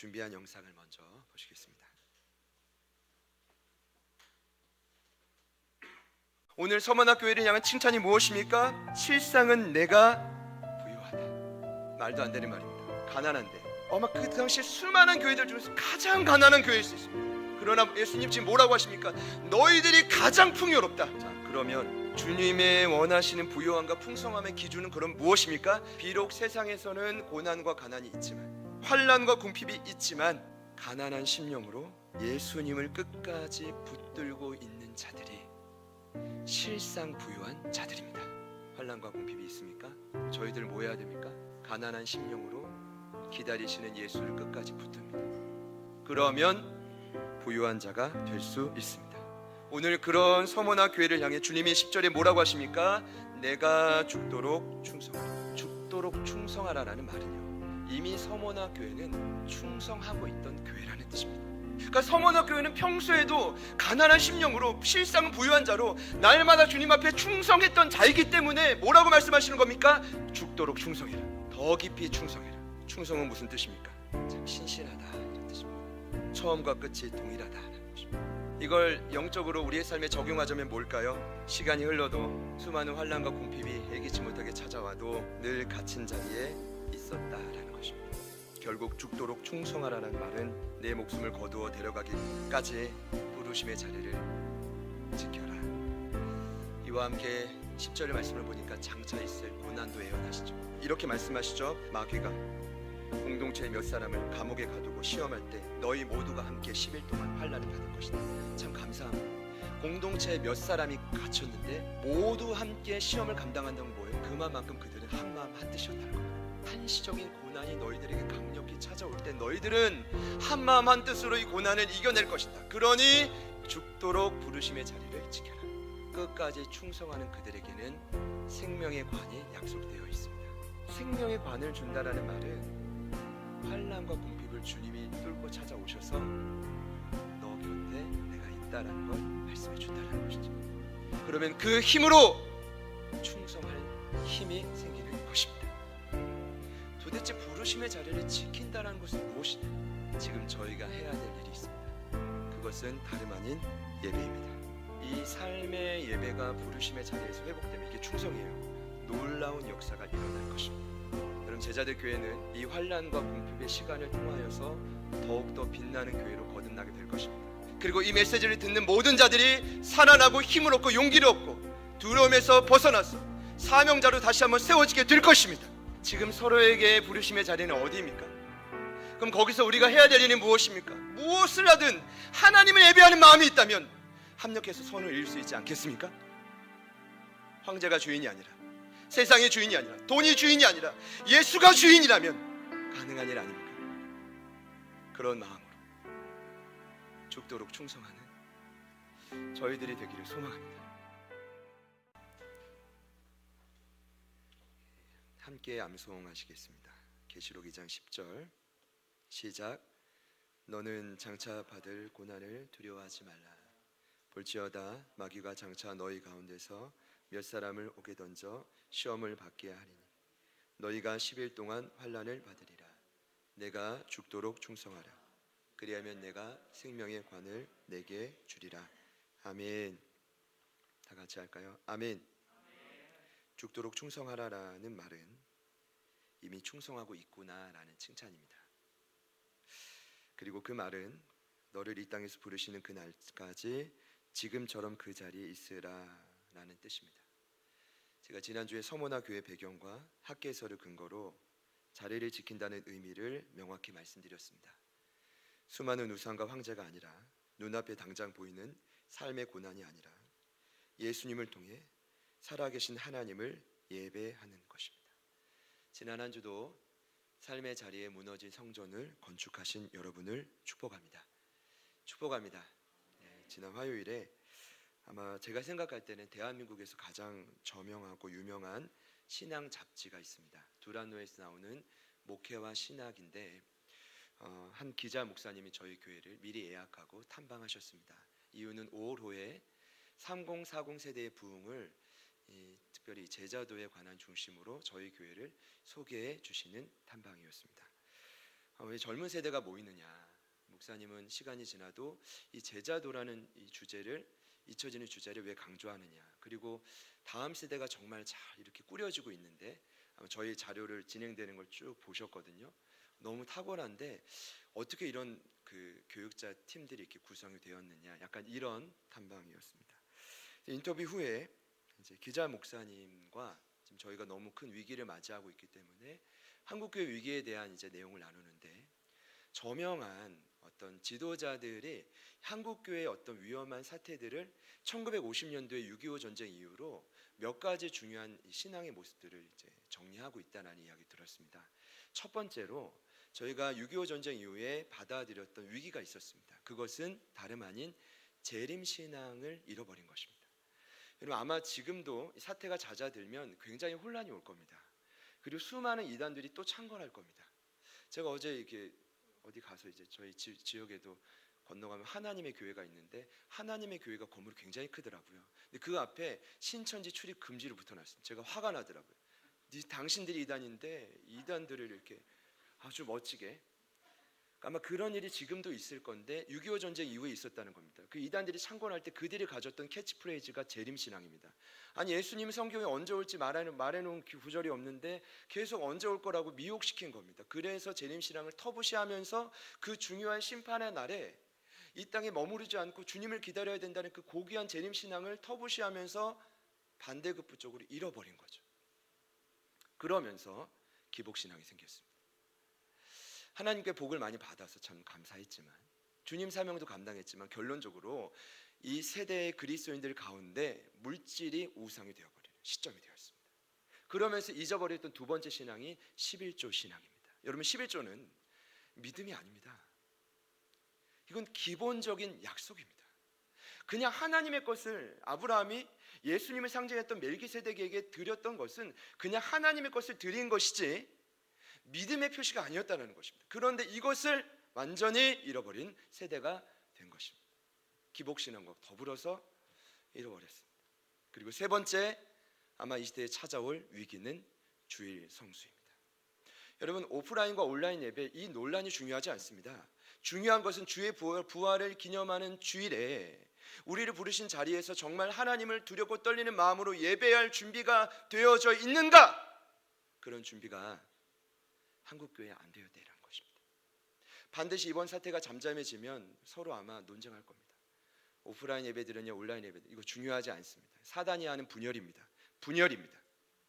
준비한 영상을 먼저 보시겠습니다. 오늘 서머나교회를 향한 칭찬이 무엇입니까? 실상은 내가 부유하다. 말도 안 되는 말입니다. 가난한데 아마 그 당시 수많은 교회들 중에서 가장 가난한 교회일 수 있습니다. 그러나 예수님 지금 뭐라고 하십니까? 너희들이 가장 풍요롭다. 자, 그러면 주님의 원하시는 부요함과 풍성함의 기준은 그럼 무엇입니까? 비록 세상에서는 고난과 가난이 있지만, 환난과 궁핍이 있지만, 가난한 심령으로 예수님을 끝까지 붙들고 있는 자들이 실상 부유한 자들입니다. 환난과 궁핍이 있습니까? 저희들 뭐 해야 됩니까? 가난한 심령으로 기다리시는 예수를 끝까지 붙듭니다. 그러면 부유한 자가 될 수 있습니다. 오늘 그런 서머나 교회를 향해 주님이 10절에 뭐라고 하십니까? 내가 죽도록 충성하라. 죽도록 충성하라라는 말은요, 이미 서머나 교회는 충성하고 있던 교회라는 뜻입니다. 그러니까 서머나 교회는 평소에도 가난한 심령으로 실상 부유한 자로 날마다 주님 앞에 충성했던 자이기 때문에 뭐라고 말씀하시는 겁니까? 죽도록 충성해라. 더 깊이 충성해라. 충성은 무슨 뜻입니까? 참 신실하다 이런 뜻입니다. 처음과 끝이 동일하다는 것입니다. 이걸 영적으로 우리의 삶에 적용하자면 뭘까요? 시간이 흘러도 수많은 환난과 궁핍이 예기치 못하게 찾아와도 늘 갇힌 자리에 있었다라는 것입니다. 결국 죽도록 충성하라는 말은 내 목숨을 거두어 데려가기까지 부르심의 자리를 지켜라. 이와 함께 10절의 말씀을 보니까 장차 있을 고난도 예언하시죠. 이렇게 말씀하시죠. 마귀가 공동체의 몇 사람을 감옥에 가두고 시험할 때 너희 모두가 함께 10일 동안 환난을 받을 것이다. 참 감사합니다. 공동체의 몇 사람이 갇혔는데 모두 함께 시험을 감당한다는 뭐예요? 그만큼 그들은 한 마음 한 뜻이었다는 거예요. 한시적인 고난이 너희들에게 강력히 찾아올 때 너희들은 한 마음 한 뜻으로 이 고난을 이겨낼 것이다. 그러니 죽도록 부르심의 자리를 지켜라. 끝까지 충성하는 그들에게는 생명의 관이 약속되어 있습니다. 생명의 관을 준다라는 말은 환난과 궁핍을 주님이 뚫고 찾아오셔서 너 곁에 내가 있다라는 걸 말씀해 준다는 것이죠. 그러면 그 힘으로 충성할 힘이 생기는 것입니다. 도대체 부르심의 자리를 지킨다는 것은 무엇이냐? 지금 저희가 해야 될 일이 있습니다. 그것은 다름 아닌 예배입니다. 이 삶의 예배가 부르심의 자리에서 회복되면 이게 충성이에요. 놀라운 역사가 일어날 것입니다. 여러분, 제자들 교회는 이 환난과 궁핍의 시간을 통하여서 더욱더 빛나는 교회로 거듭나게 될 것입니다. 그리고 이 메시지를 듣는 모든 자들이 살아나고 힘을 얻고 용기를 얻고 두려움에서 벗어나서 사명자로 다시 한번 세워지게 될 것입니다. 지금 서로에게 부르심의 자리는 어디입니까? 그럼 거기서 우리가 해야 될 일은 무엇입니까? 무엇을 하든 하나님을 예배하는 마음이 있다면 합력해서 선을 이룰 수 있지 않겠습니까? 황제가 주인이 아니라, 세상의 주인이 아니라, 돈이 주인이 아니라 예수가 주인이라면 가능한 일 아닙니까? 그런 마음으로 죽도록 충성하는 저희들이 되기를 소망합니다. 함께 암송하시겠습니다. 계시록 2장 10절 시작. 너는 장차 받을 고난을 두려워하지 말라. 볼지어다 마귀가 장차 너희 가운데서 몇 사람을 오게 던져 시험을 받게 하리니 너희가 10일 동안 환난을 받으리라. 내가 죽도록 충성하라. 그리하면 내가 생명의 관을 내게 주리라. 아멘. 다 같이 할까요? 아멘. 죽도록 충성하라라는 말은 이미 충성하고 있구나라는 칭찬입니다. 그리고 그 말은 너를 이 땅에서 부르시는 그날까지 지금처럼 그 자리에 있으라라는 뜻입니다. 제가 지난주에 서머나 교회 배경과 학계서를 근거로 자리를 지킨다는 의미를 명확히 말씀드렸습니다. 수많은 우상과 황제가 아니라 눈앞에 당장 보이는 삶의 고난이 아니라 예수님을 통해 살아계신 하나님을 예배하는 것입니다. 지난 한 주도 삶의 자리에 무너진 성전을 건축하신 여러분을 축복합니다. 축복합니다. 지난 화요일에 아마 제가 생각할 때는 대한민국에서 가장 저명하고 유명한 신앙 잡지가 있습니다. 두란노에서 나오는 목회와 신학인데 한 기자 목사님이 저희 교회를 미리 예약하고 탐방하셨습니다. 이유는 5월 호에 3040 세대의 부흥을 특별히 제자도에 관한 중심으로 저희 교회를 소개해 주시는 탐방이었습니다. 왜 젊은 세대가 모이느냐? 목사님은 시간이 지나도 이 제자도라는 이 주제를, 잊혀지는 주제를 왜 강조하느냐? 그리고 다음 세대가 정말 잘 이렇게 꾸려지고 있는데, 저희 자료를 진행되는 걸 쭉 보셨거든요. 너무 탁월한데 어떻게 이런 그 교육자 팀들이 이렇게 구성이 되었느냐? 약간 이런 탐방이었습니다. 인터뷰 후에 이제 기자 목사님과 지금 저희가 너무 큰 위기를 맞이하고 있기 때문에 한국교회 위기에 대한 이제 내용을 나누는데, 저명한 어떤 지도자들이 한국교회의 어떤 위험한 사태들을 1950년도에 6.25 전쟁 이후로 몇 가지 중요한 신앙의 모습들을 이제 정리하고 있다는 이야기 들었습니다. 첫 번째로 저희가 6.25 전쟁 이후에 받아들였던 위기가 있었습니다. 그것은 다름 아닌 재림 신앙을 잃어버린 것입니다. 여러분, 아마 지금도 사태가 잦아들면 굉장히 혼란이 올 겁니다. 그리고 수많은 이단들이 또 창건할 겁니다. 제가 어제 이렇게 어디 가서 이제 저희 지역에도 건너가면 하나님의 교회가 있는데, 하나님의 교회가 건물이 굉장히 크더라고요. 근데 그 앞에 신천지 출입 금지로 붙어놨습니다. 제가 화가 나더라고요. 당신들이 이단인데 이단들을 이렇게 아주 멋지게. 아마 그런 일이 지금도 있을 건데 6.25 전쟁 이후에 있었다는 겁니다. 그 이단들이 창건할 때 그들이 가졌던 캐치프레이즈가 재림신앙입니다. 아니, 예수님 성경에 언제 올지 말해놓은 구절이 없는데 계속 언제 올 거라고 미혹시킨 겁니다. 그래서 재림신앙을 터부시하면서 그 중요한 심판의 날에 이 땅에 머무르지 않고 주님을 기다려야 된다는 그 고귀한 재림신앙을 터부시하면서 반대급부 쪽으로 잃어버린 거죠. 그러면서 기복신앙이 생겼습니다. 하나님께 복을 많이 받아서 참 감사했지만, 주님 사명도 감당했지만 결론적으로 이 세대의 그리스도인들 가운데 물질이 우상이 되어버리는 시점이 되었습니다. 그러면서 잊어버렸던 두 번째 신앙이 11조 신앙입니다. 여러분, 11조는 믿음이 아닙니다. 이건 기본적인 약속입니다. 그냥 하나님의 것을, 아브라함이 예수님을 상징했던 멜기세덱에게 드렸던 것은 그냥 하나님의 것을 드린 것이지 믿음의 표시가 아니었다는 것입니다. 그런데 이것을 완전히 잃어버린 세대가 된 것입니다. 기복신앙과 더불어서 잃어버렸습니다. 그리고 세 번째, 아마 이 시대에 찾아올 위기는 주일 성수입니다. 여러분, 오프라인과 온라인 예배, 이 논란이 중요하지 않습니다. 중요한 것은 주의 부활을 기념하는 주일에 우리를 부르신 자리에서 정말 하나님을 두렵고 떨리는 마음으로 예배할 준비가 되어져 있는가? 그런 준비가 한국교회에 안 되었다는 것입니다. 반드시 이번 사태가 잠잠해지면 서로 아마 논쟁할 겁니다. 오프라인 예배들은요, 온라인 예배들, 이거 중요하지 않습니다. 사단이 하는 분열입니다.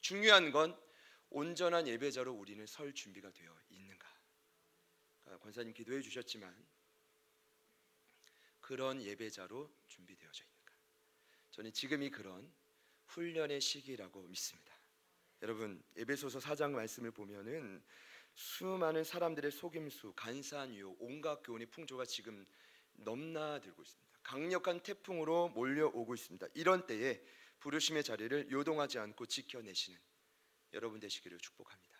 중요한 건 온전한 예배자로 우리는 설 준비가 되어 있는가. 권사님 기도해 주셨지만 그런 예배자로 준비되어져 있는가. 저는 지금이 그런 훈련의 시기라고 믿습니다. 여러분, 에베소서 4장 말씀을 보면은 수많은 사람들의 속임수, 간사한 유혹, 온갖 교훈의 풍조가 지금 넘나들고 있습니다. 강력한 태풍으로 몰려오고 있습니다. 이런 때에 부르심의 자리를 요동하지 않고 지켜내시는 여러분 되시기를 축복합니다.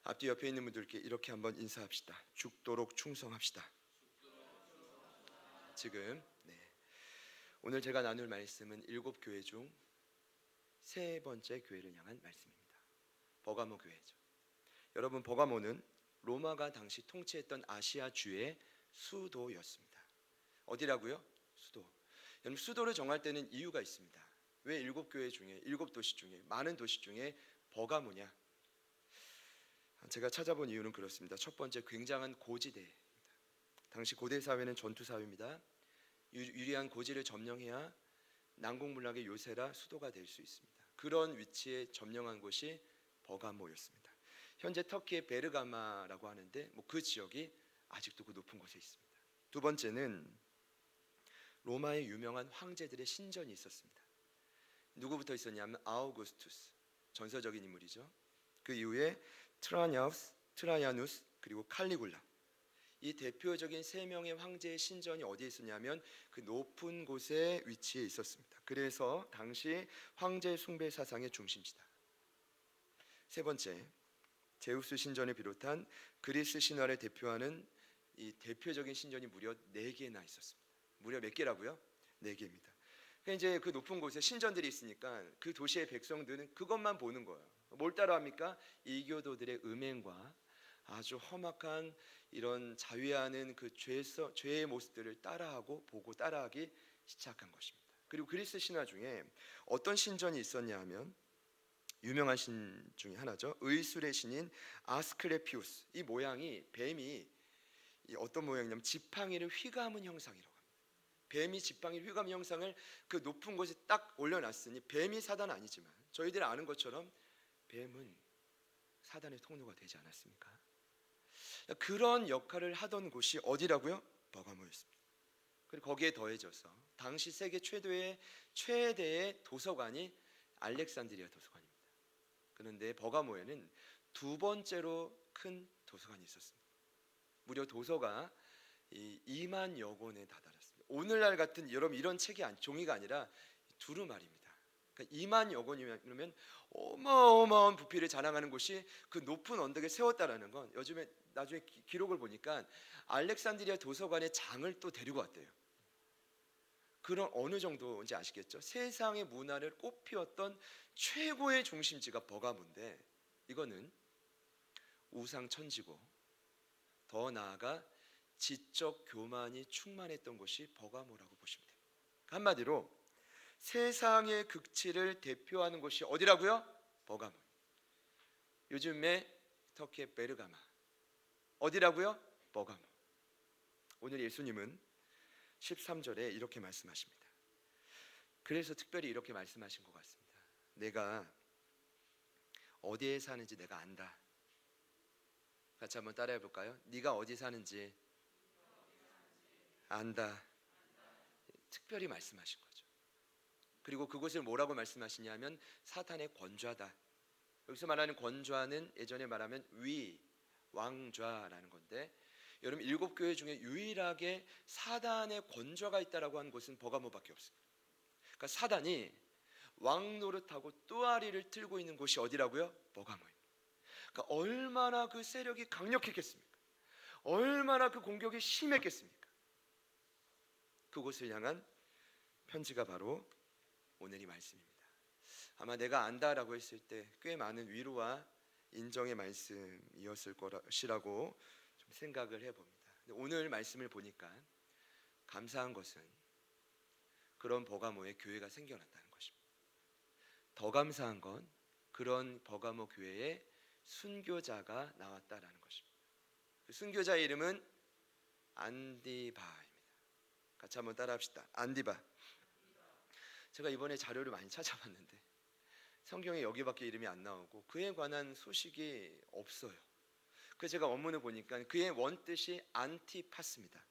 앞뒤 옆에 있는 분들께 이렇게 한번 인사합시다. 죽도록 충성합시다. 지금 오늘 제가 나눌 말씀은 7교회 중 세 번째 교회를 향한 말씀입니다. 버가모 교회죠. 여러분, 버가모는 로마가 당시 통치했던 아시아 주의 수도였습니다. 어디라고요? 수도. 여러분, 수도를 정할 때는 이유가 있습니다. 왜 7교회 중에, 7도시 중에, 많은 도시 중에 버가모냐? 제가 찾아본 이유는 그렇습니다. 첫 번째, 굉장한 고지대입니다. 당시 고대 사회는 전투 사회입니다. 유리한 고지를 점령해야 난공불락의 요새라 수도가 될 수 있습니다. 그런 위치에 점령한 곳이 버가모였습니다. 현재 터키의 베르가마라고 하는데 그 지역이 아직도 그 높은 곳에 있습니다. 두 번째는 로마의 유명한 황제들의 신전이 있었습니다. 누구부터 있었냐면 아우구스투스, 전설적인 인물이죠. 그 이후에 트라야누스, 그리고 칼리굴라. 이 대표적인 세 명의 황제의 신전이 어디에 있었냐면 그 높은 곳에 위치해 있었습니다. 그래서 당시 황제 숭배 사상의 중심지다. 세 번째, 제우스 신전을 비롯한 그리스 신화를 대표하는 이 대표적인 신전이 무려 4개나 있었습니다. 무려 몇 개라고요? 4개입니다. 그러니까 이제 그 높은 곳에 신전들이 있으니까 그 도시의 백성들은 그것만 보는 거예요. 뭘 따라합니까? 이교도들의 음행과 아주 험악한 이런 자위하는 그 죄의 모습들을 따라하고 보고 따라하기 시작한 것입니다. 그리고 그리스 신화 중에 어떤 신전이 있었냐 하면 유명한 신 중에 하나죠. 의술의 신인 아스클레피우스. 이 모양이 뱀이 어떤 모양이냐면 지팡이를 휘감은 형상이라고 합니다. 뱀이 지팡이를 휘감은 형상을 그 높은 곳에 딱 올려놨으니 뱀이 사단 아니지만 저희들이 아는 것처럼 뱀은 사단의 통로가 되지 않았습니까? 그런 역할을 하던 곳이 어디라고요? 버가모였습니다. 그리고 거기에 더해져서 당시 세계 최대의 도서관이 알렉산드리아 도서관입니다. 그런데 버가모에는 두 번째로 큰 도서관이 있었습니다. 무려 도서가 2만여 권에 다다랐습니다. 오늘날 같은 여러분 이런 책이 종이가 아니라 두루마리입니다. 그러니까 2만여 권이면 어마어마한 부피를 자랑하는 곳이 그 높은 언덕에 세웠다라는 건 요즘에 나중에 기록을 보니까 알렉산드리아 도서관의 장을 또 데리고 왔대요. 그런 어느 정도인지 아시겠죠? 세상의 문화를 꽃피웠던 최고의 중심지가 버가모인데 이거는 우상천지고 더 나아가 지적 교만이 충만했던 곳이 버가모라고 보시면 돼요. 한마디로 세상의 극치를 대표하는 곳이 어디라고요? 버가모. 요즘에 터키의 베르가마. 어디라고요? 버가모. 오늘 예수님은 13절에 이렇게 말씀하십니다. 그래서 특별히 이렇게 말씀하신 것 같습니다. 내가 어디에 사는지 내가 안다. 같이 한번 따라해 볼까요? 네가 어디 사는지 안다. 특별히 말씀하신 거죠. 그리고 그것을 뭐라고 말씀하시냐면 사탄의 권좌다. 여기서 말하는 권좌는 예전에 말하면 왕좌라는 건데 여러분 7교회 중에 유일하게 사단의 권좌가 있다라고 하는 곳은 버가모밖에 없습니다. 그러니까 사단이 왕 노릇하고 뚜아리를 틀고 있는 곳이 어디라고요? 버가모입니다. 그러니까 얼마나 그 세력이 강력했겠습니까? 얼마나 그 공격이 심했겠습니까? 그곳을 향한 편지가 바로 오늘 이 말씀입니다. 아마 내가 안다라고 했을 때 꽤 많은 위로와 인정의 말씀이었을 것이라고 좀 생각을 해봅니다. 오늘 말씀을 보니까 감사한 것은 그런 버가모에 교회가 생겨났다는 것입니다. 더 감사한 건 그런 버가모 교회에 순교자가 나왔다라는 것입니다. 그 순교자의 이름은 안디바입니다. 같이 한번 따라합시다. 안디바. 제가 이번에 자료를 많이 찾아봤는데 성경에 여기밖에 이름이 안 나오고 그에 관한 소식이 없어요. 그래서 제가 원문을 보니까 그의 원뜻이 안티파스입니다.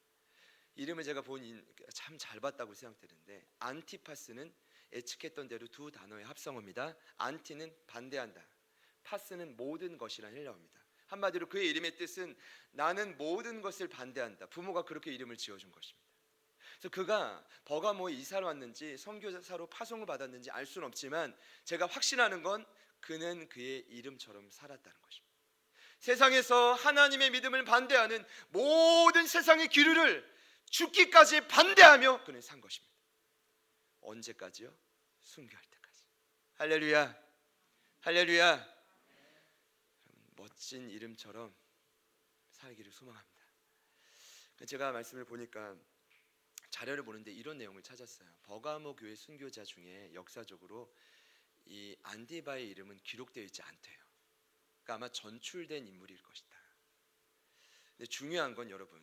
이름을 제가 보니 참 잘 봤다고 생각되는데 안티파스는 예측했던 대로 두 단어의 합성어입니다. 안티는 반대한다. 파스는 모든 것이란 헬라어입니다. 한마디로 그의 이름의 뜻은 나는 모든 것을 반대한다. 부모가 그렇게 이름을 지어준 것입니다. 그래서 그가 버가모에 이사를 왔는지 선교사로 파송을 받았는지 알 수는 없지만 제가 확신하는 건 그는 그의 이름처럼 살았다는 것입니다. 세상에서 하나님의 믿음을 반대하는 모든 세상의 기류를 죽기까지 반대하며 그는 산 것입니다. 언제까지요? 순교할 때까지. 할렐루야. 할렐루야. 멋진 이름처럼 살기를 소망합니다. 제가 말씀을 보니까 자료를 보는데 이런 내용을 찾았어요. 버가모 교회 순교자 중에 역사적으로 이 안디바의 이름은 기록되어 있지 않대요. 그러니까 아마 전출된 인물일 것이다. 근데 중요한 건 여러분,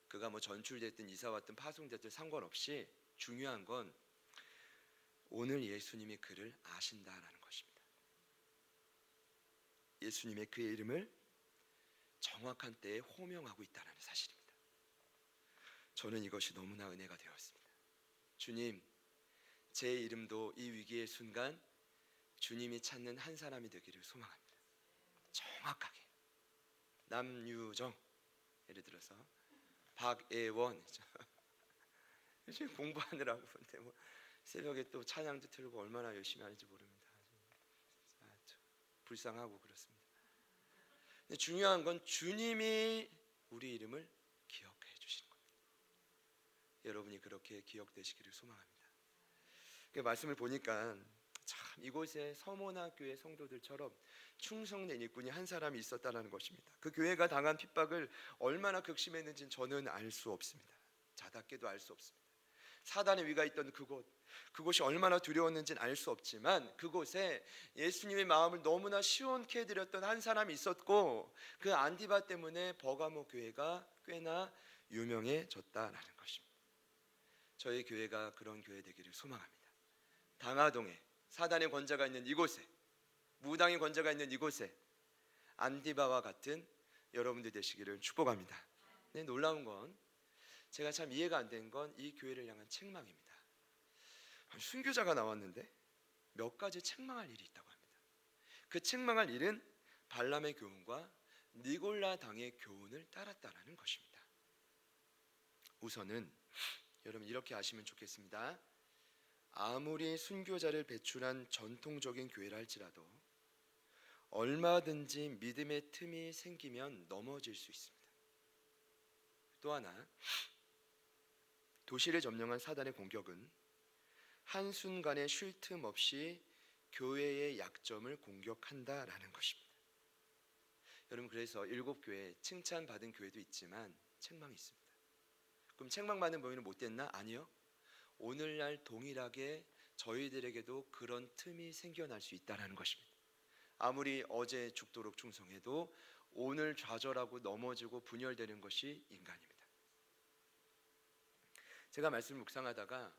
그가 뭐 전출됐든 이사 왔든 파송됐든 상관없이 중요한 건 오늘 예수님이 그를 아신다라는 것입니다. 예수님의 그의 이름을 정확한 때에 호명하고 있다는 사실입니다. 저는 이것이 너무나 은혜가 되었습니다. 주님, 제 이름도 이 위기의 순간 주님이 찾는 한 사람이 되기를 소망합니다. 정확하게. 남유정, 예를 들어서 박애원, 지금 공부하느라고 근데 뭐 새벽에 또 찬양도 틀고 얼마나 열심히 하는지 모릅니다. 불쌍하고 그렇습니다. 근데 중요한 건 주님이 우리 이름을 기억해 주시는 겁니다. 여러분이 그렇게 기억되시기를 소망합니다. 그 말씀을 보니까 참 이곳의 서모나 교회 성도들처럼 충성된 일꾼이 한 사람이 있었다라는 것입니다. 그 교회가 당한 핍박을 얼마나 극심했는지는 저는 알 수 없습니다. 자답게도 알 수 없습니다. 사단의 위가 있던 그곳이 얼마나 두려웠는지는 알 수 없지만 그곳에 예수님의 마음을 너무나 시원케 해드렸던 한 사람이 있었고, 그 안디바 때문에 버가모 교회가 꽤나 유명해졌다라는 것입니다. 저희 교회가 그런 교회 되기를 소망합니다. 당하동에 사단의 권자가 있는 이곳에, 무당의 권자가 있는 이곳에 안디바와 같은 여러분들 되시기를 축복합니다. 네, 놀라운 건 제가 참 이해가 안 된 건 이 교회를 향한 책망입니다. 순교자가 나왔는데 몇 가지 책망할 일이 있다고 합니다. 그 책망할 일은 발람의 교훈과 니골라 당의 교훈을 따랐다라는 것입니다. 우선은 여러분 이렇게 아시면 좋겠습니다. 아무리 순교자를 배출한 전통적인 교회라 할지라도 얼마든지 믿음의 틈이 생기면 넘어질 수 있습니다. 또 하나, 도시를 점령한 사단의 공격은 한순간에 쉴 틈 없이 교회의 약점을 공격한다라는 것입니다. 여러분, 그래서 7교회 칭찬받은 교회도 있지만 책망이 있습니다. 그럼 책망받는 교회는 못됐나? 아니요. 오늘날 동일하게 저희들에게도 그런 틈이 생겨날 수 있다는 것입니다. 아무리 어제 죽도록 충성해도 오늘 좌절하고 넘어지고 분열되는 것이 인간입니다. 제가 말씀을 묵상하다가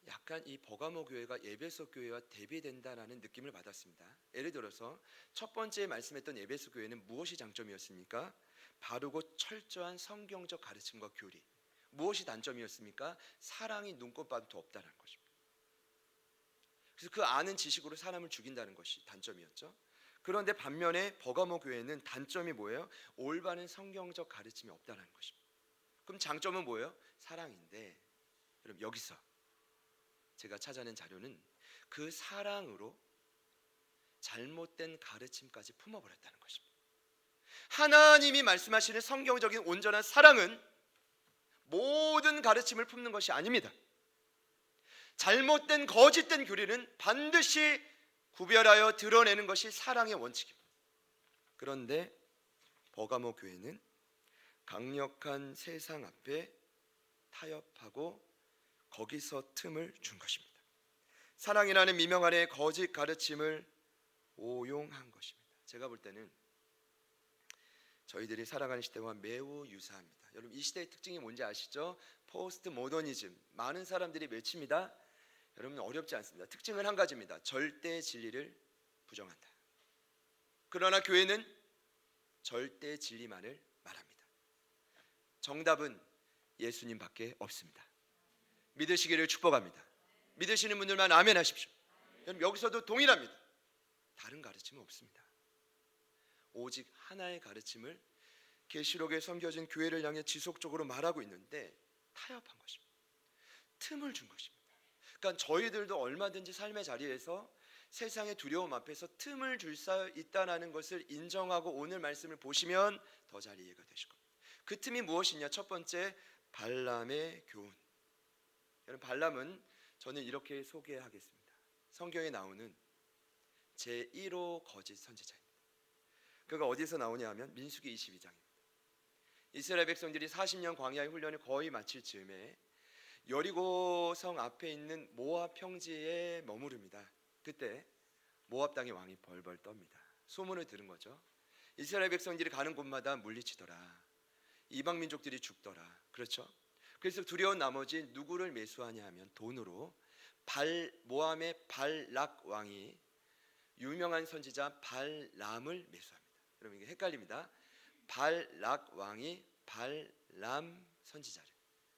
약간 이 버가모 교회가 에베소 교회와 대비된다라는 느낌을 받았습니다. 예를 들어서 첫 번째 말씀했던 에베소 교회는 무엇이 장점이었습니까? 바르고 철저한 성경적 가르침과 교리. 무엇이 단점이었습니까? 사랑이 눈꽃만도 없다는 것입니다. 그래서 그 아는 지식으로 사람을 죽인다는 것이 단점이었죠. 그런데 반면에 버가모 교회는 단점이 뭐예요? 올바른 성경적 가르침이 없다는 것입니다. 그럼 장점은 뭐예요? 사랑인데, 여러분 여기서 제가 찾아낸 자료는 그 사랑으로 잘못된 가르침까지 품어버렸다는 것입니다. 하나님이 말씀하시는 성경적인 온전한 사랑은 모든 가르침을 품는 것이 아닙니다. 잘못된 거짓된 교리는 반드시 구별하여 드러내는 것이 사랑의 원칙입니다. 그런데 버가모 교회는 강력한 세상 앞에 타협하고 거기서 틈을 준 것입니다. 사랑이라는 미명 아래 거짓 가르침을 오용한 것입니다. 제가 볼 때는 저희들이 살아가는 시대와 매우 유사합니다. 여러분 이 시대의 특징이 뭔지 아시죠? 포스트 모더니즘. 많은 사람들이 외칩니다. 여러분 어렵지 않습니다. 특징은 한 가지입니다. 절대 진리를 부정한다. 그러나 교회는 절대 진리만을 말합니다. 정답은 예수님밖에 없습니다. 믿으시기를 축복합니다. 믿으시는 분들만 아멘 하십시오. 여러분 여기서도 동일합니다. 다른 가르침은 없습니다. 오직 하나의 가르침을 계시록에 섬겨진 교회를 향해 지속적으로 말하고 있는데 타협한 것입니다. 틈을 준 것입니다. 그러니까 저희들도 얼마든지 삶의 자리에서 세상의 두려움 앞에서 틈을 줄 수 있다는 것을 인정하고 오늘 말씀을 보시면 더 잘 이해가 되실 겁니다. 그 틈이 무엇이냐? 첫 번째, 발람의 교훈. 여러분 발람은 저는 이렇게 소개하겠습니다. 성경에 나오는 제1호 거짓 선지자입니다. 그가 어디서 나오냐 하면 민수기 22장입니다. 이스라엘 백성들이 40년 광야의 훈련을 거의 마칠 즈음에 여리고 성 앞에 있는 모압 평지에 머무릅니다. 그때 모압 땅의 왕이 벌벌 떱니다. 소문을 들은 거죠. 이스라엘 백성들이 가는 곳마다 물리치더라. 이방 민족들이 죽더라. 그렇죠? 그래서 두려운 나머지 누구를 매수하냐 하면 돈으로 모압의 발락 왕이 유명한 선지자 발람을 매수합니다. 여러분 이게 헷갈립니다. 발락 왕이 발람 선지자를.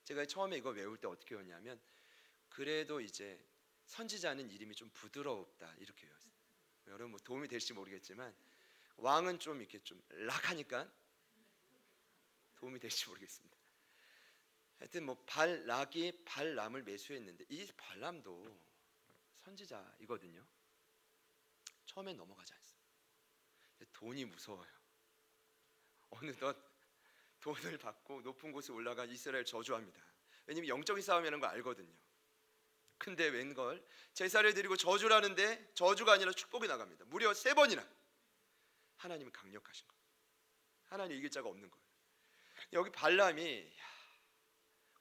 제가 처음에 이거 외울 때 어떻게 외웠냐면 그래도 이제 선지자는 이름이 좀 부드럽다 이렇게 외웠어요. 여러분 뭐 도움이 될지 모르겠지만 왕은 좀 이렇게 좀 락하니까 도움이 될지 모르겠습니다. 하여튼 뭐 발락이 발람을 매수했는데 이 발람도 선지자이거든요. 처음엔 넘어가지 않습니다. 돈이 무서워요. 어느덧 돈을 받고 높은 곳에 올라가 이스라엘 저주합니다. 왜냐면 영적인 싸움이라는 거 알거든요. 근데 웬걸 제사를 드리고 저주를 하는데 저주가 아니라 축복이 나갑니다. 무려 3번이나. 하나님은 강력하신 거예요. 하나님 이길 자가 없는 거예요. 여기 발람이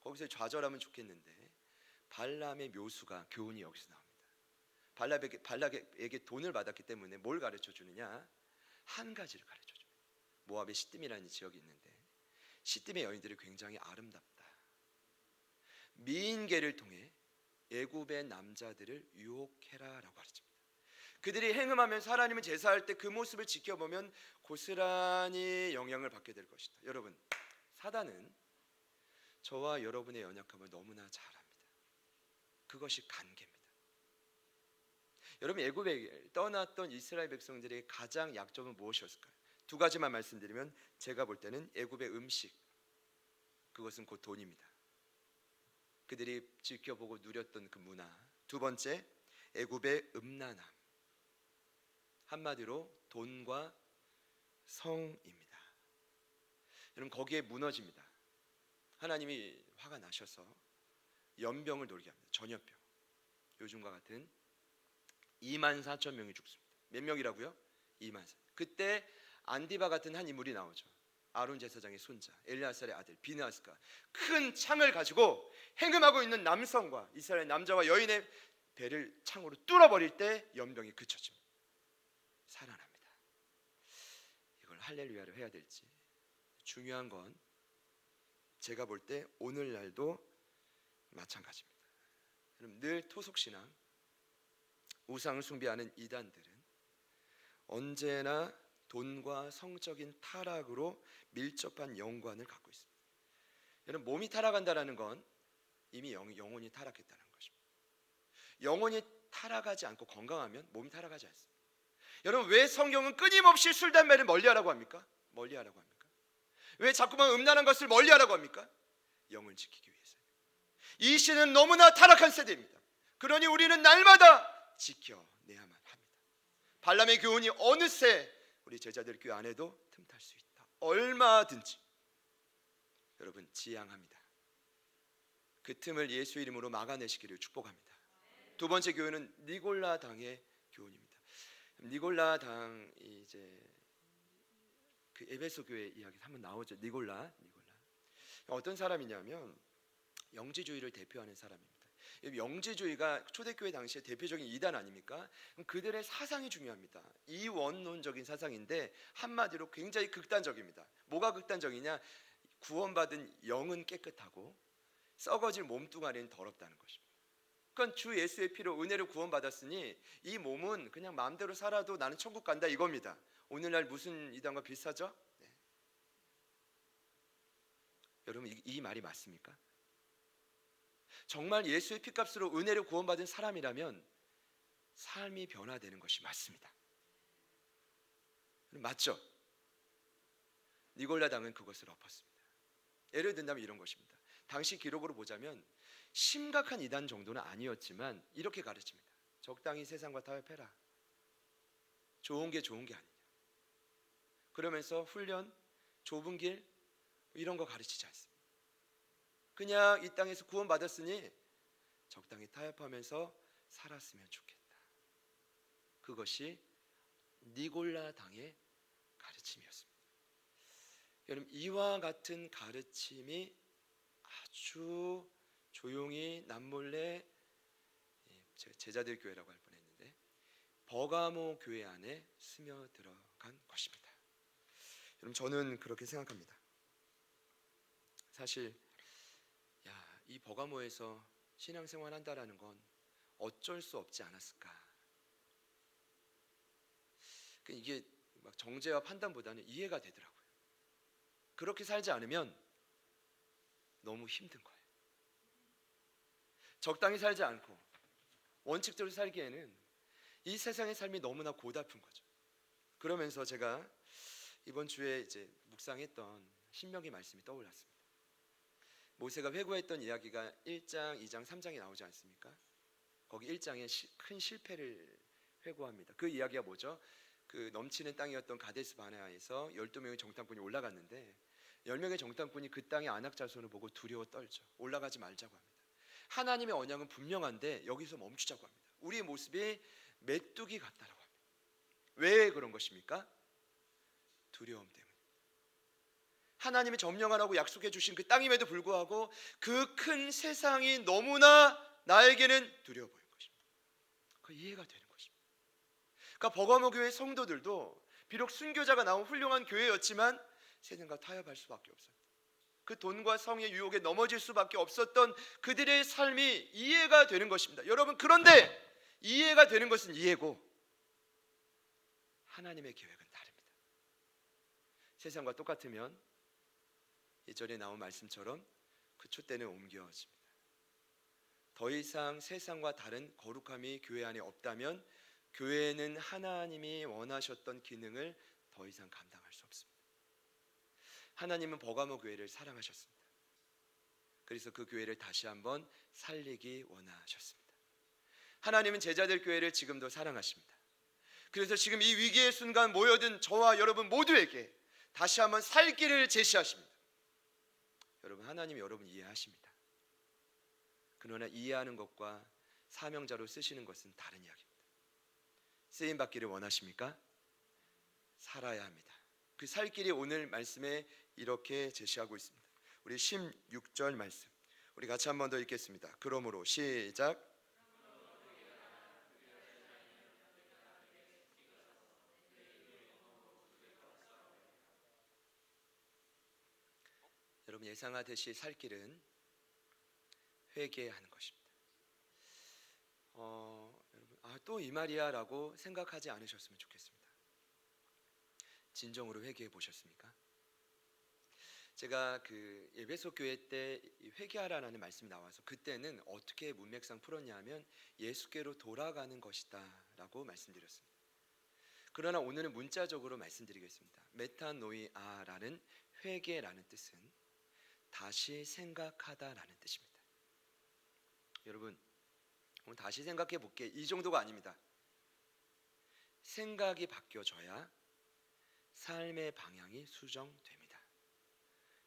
거기서 좌절하면 좋겠는데 발람의 묘수가 교훈이 여기서 나옵니다. 발락에게 돈을 받았기 때문에 뭘 가르쳐 주느냐? 한 가지를 가르쳐 줘요. 모압의 시딤이라는 지역이 있는데 시딤의 여인들이 굉장히 아름답다. 미인계를 통해 애굽의 남자들을 유혹해라라고 가르칩니다. 그들이 행음하면서 하나님을 제사할 때 그 모습을 지켜보면 고스란히 영향을 받게 될 것이다. 여러분, 사단은 저와 여러분의 연약함을 너무나 잘 압니다. 그것이 관계입니다. 여러분, 애굽에 떠났던 이스라엘 백성들의 가장 약점은 무엇이었을까요? 두 가지만 말씀드리면 제가 볼 때는 애굽의 음식, 그것은 곧 돈입니다. 그들이 지켜보고 누렸던 그 문화. 두 번째, 애굽의 음란함, 한마디로 돈과 성입니다. 여러분, 거기에 무너집니다. 하나님이 화가 나셔서 연병을 돌게 합니다. 전염병. 요즘과 같은 24,000명이 죽습니다. 몇 명이라고요? 24,000. 그때 안디바 같은 한 인물이 나오죠. 아론 제사장의 손자 엘리아살의 아들 비느하스가 큰 창을 가지고 행음하고 있는 남성과 이스라엘 남자와 여인의 배를 창으로 뚫어버릴 때 연병이 그쳐집니다. 살아납니다. 이걸 할렐루야를 해야 될지. 중요한 건 제가 볼 때 오늘날도 마찬가지입니다. 여러분, 늘 토속신앙, 우상을 숭배하는 이단들은 언제나 돈과 성적인 타락으로 밀접한 연관을 갖고 있습니다. 여러분, 몸이 타락한다는 건 이미 영혼이 타락했다는 것입니다. 영혼이 타락하지 않고 건강하면 몸이 타락하지 않습니다. 여러분, 왜 성경은 끊임없이 술, 담배를 멀리하라고 합니까? 멀리하라고 합니까? 왜 자꾸만 음란한 것을 멀리하라고 합니까? 영을 지키기 위해서. 이 시대는 너무나 타락한 세대입니다. 그러니 우리는 날마다 지켜내야만 합니다. 발람의 교훈이 어느새 우리 제자들 교회 안에도 틈탈 수 있다. 얼마든지. 여러분, 지향합니다. 그 틈을 예수 이름으로 막아내시기를 축복합니다. 두 번째 교훈은 니골라 당의 교훈입니다. 니골라 당이 이제 그 에베소 교회 이야기 한번 나오죠. 니골라. 어떤 사람이냐면 영지주의를 대표하는 사람입니다. 영지주의가 초대교회 당시에 대표적인 이단 아닙니까? 그들의 사상이 중요합니다. 이원론적인 사상인데 한마디로 굉장히 극단적입니다. 뭐가 극단적이냐? 구원받은 영은 깨끗하고 썩어질 몸뚱아리는 더럽다는 것입니다. 그건 주 예수의 피로 은혜로 구원받았으니 이 몸은 그냥 마음대로 살아도 나는 천국 간다 이겁니다. 오늘날 무슨 이단과 비슷하죠? 네. 여러분, 이 말이 맞습니까? 정말 예수의 피값으로 은혜를 구원받은 사람이라면 삶이 변화되는 것이 맞습니다. 맞죠? 니골라 당은 그것을 엎었습니다. 예를 든다면 이런 것입니다. 당시 기록으로 보자면 심각한 이단 정도는 아니었지만 이렇게 가르칩니다. 적당히 세상과 타협해라. 좋은 게 아니냐. 그러면서 훈련, 좁은 길 이런 거 가르치지 않습니다. 그냥 이 땅에서 구원받았으니 적당히 타협하면서 살았으면 좋겠다. 그것이 니골라 당의 가르침이었습니다. 여러분, 이와 같은 가르침이 아주 조용히 남몰래 제자들 교회라고 할 뻔했는데 버가모 교회 안에 스며들어간 것입니다. 여러분, 저는 그렇게 생각합니다. 사실 이 버가모에서 신앙생활 한다라는 건 어쩔 수 없지 않았을까. 이게 막 정죄와 판단보다는 이해가 되더라고요. 그렇게 살지 않으면 너무 힘든 거예요. 적당히 살지 않고 원칙대로 살기에는 이 세상의 삶이 너무나 고달픈 거죠. 그러면서 제가 이번 주에 이제 묵상했던 신명기 말씀이 떠올랐습니다. 모세가 회고했던 이야기가 1장, 2장, 3장에 나오지 않습니까? 거기 1장에 큰 실패를 회고합니다. 그 이야기가 뭐죠? 그 넘치는 땅이었던 가데스 바네아에서 12명의 정탐꾼이 올라갔는데 10명의 정탐꾼이 그 땅의 안악 자손을 보고 두려워 떨죠. 올라가지 말자고 합니다. 하나님의 언약은 분명한데 여기서 멈추자고 합니다. 우리의 모습이 메뚜기 같다라고 합니다. 왜 그런 것입니까? 두려움 때문에. 하나님이 점령하라고 약속해 주신 그 땅임에도 불구하고 그 큰 세상이 너무나 나에게는 두려워 보인 것입니다. 그 이해가 되는 것입니다. 그러니까 버가모 교회 성도들도 비록 순교자가 나온 훌륭한 교회였지만 세상과 타협할 수밖에 없었다. 그 돈과 성의 유혹에 넘어질 수밖에 없었던 그들의 삶이 이해가 되는 것입니다. 여러분, 그런데 이해가 되는 것은 이해고 하나님의 계획은 다릅니다. 세상과 똑같으면 2절에 나온 말씀처럼 그 촛대는 옮겨집니다. 더 이상 세상과 다른 거룩함이 교회 안에 없다면 교회는 하나님이 원하셨던 기능을 더 이상 감당할 수 없습니다. 하나님은 버가모 교회를 사랑하셨습니다. 그래서 그 교회를 다시 한번 살리기 원하셨습니다. 하나님은 제자들 교회를 지금도 사랑하십니다. 그래서 지금 이 위기의 순간 모여든 저와 여러분 모두에게 다시 한번 살 길을 제시하십니다. 여러분, 하나님이 여러분 이해하십니다. 그러나 이해하는 것과 사명자로 쓰시는 것은 다른 이야기입니다. 쓰임 받기를 원하십니까? 살아야 합니다. 그 살 길이 오늘 말씀에 이렇게 제시하고 있습니다. 우리 16절 말씀 우리 같이 한 번 더 읽겠습니다. 그러므로 시작. 여러분, 예상하듯이 살 길은 회개하는 것입니다. 여러분, 또 이 말이야라고 생각하지 않으셨으면 좋겠습니다. 진정으로 회개해 보셨습니까? 제가 그 에베소 교회 때 회개하라는 말씀이 나와서 그때는 어떻게 문맥상 풀었냐면 예수께로 돌아가는 것이다라고 말씀드렸습니다. 그러나 오늘은 문자적으로 말씀드리겠습니다. 메타노이아라는 회개라는 뜻은 다시 생각하다라는 뜻입니다. 여러분, 오늘 다시 생각해 볼게. 이 정도가 아닙니다. 생각이 바뀌어져야 삶의 방향이 수정됩니다.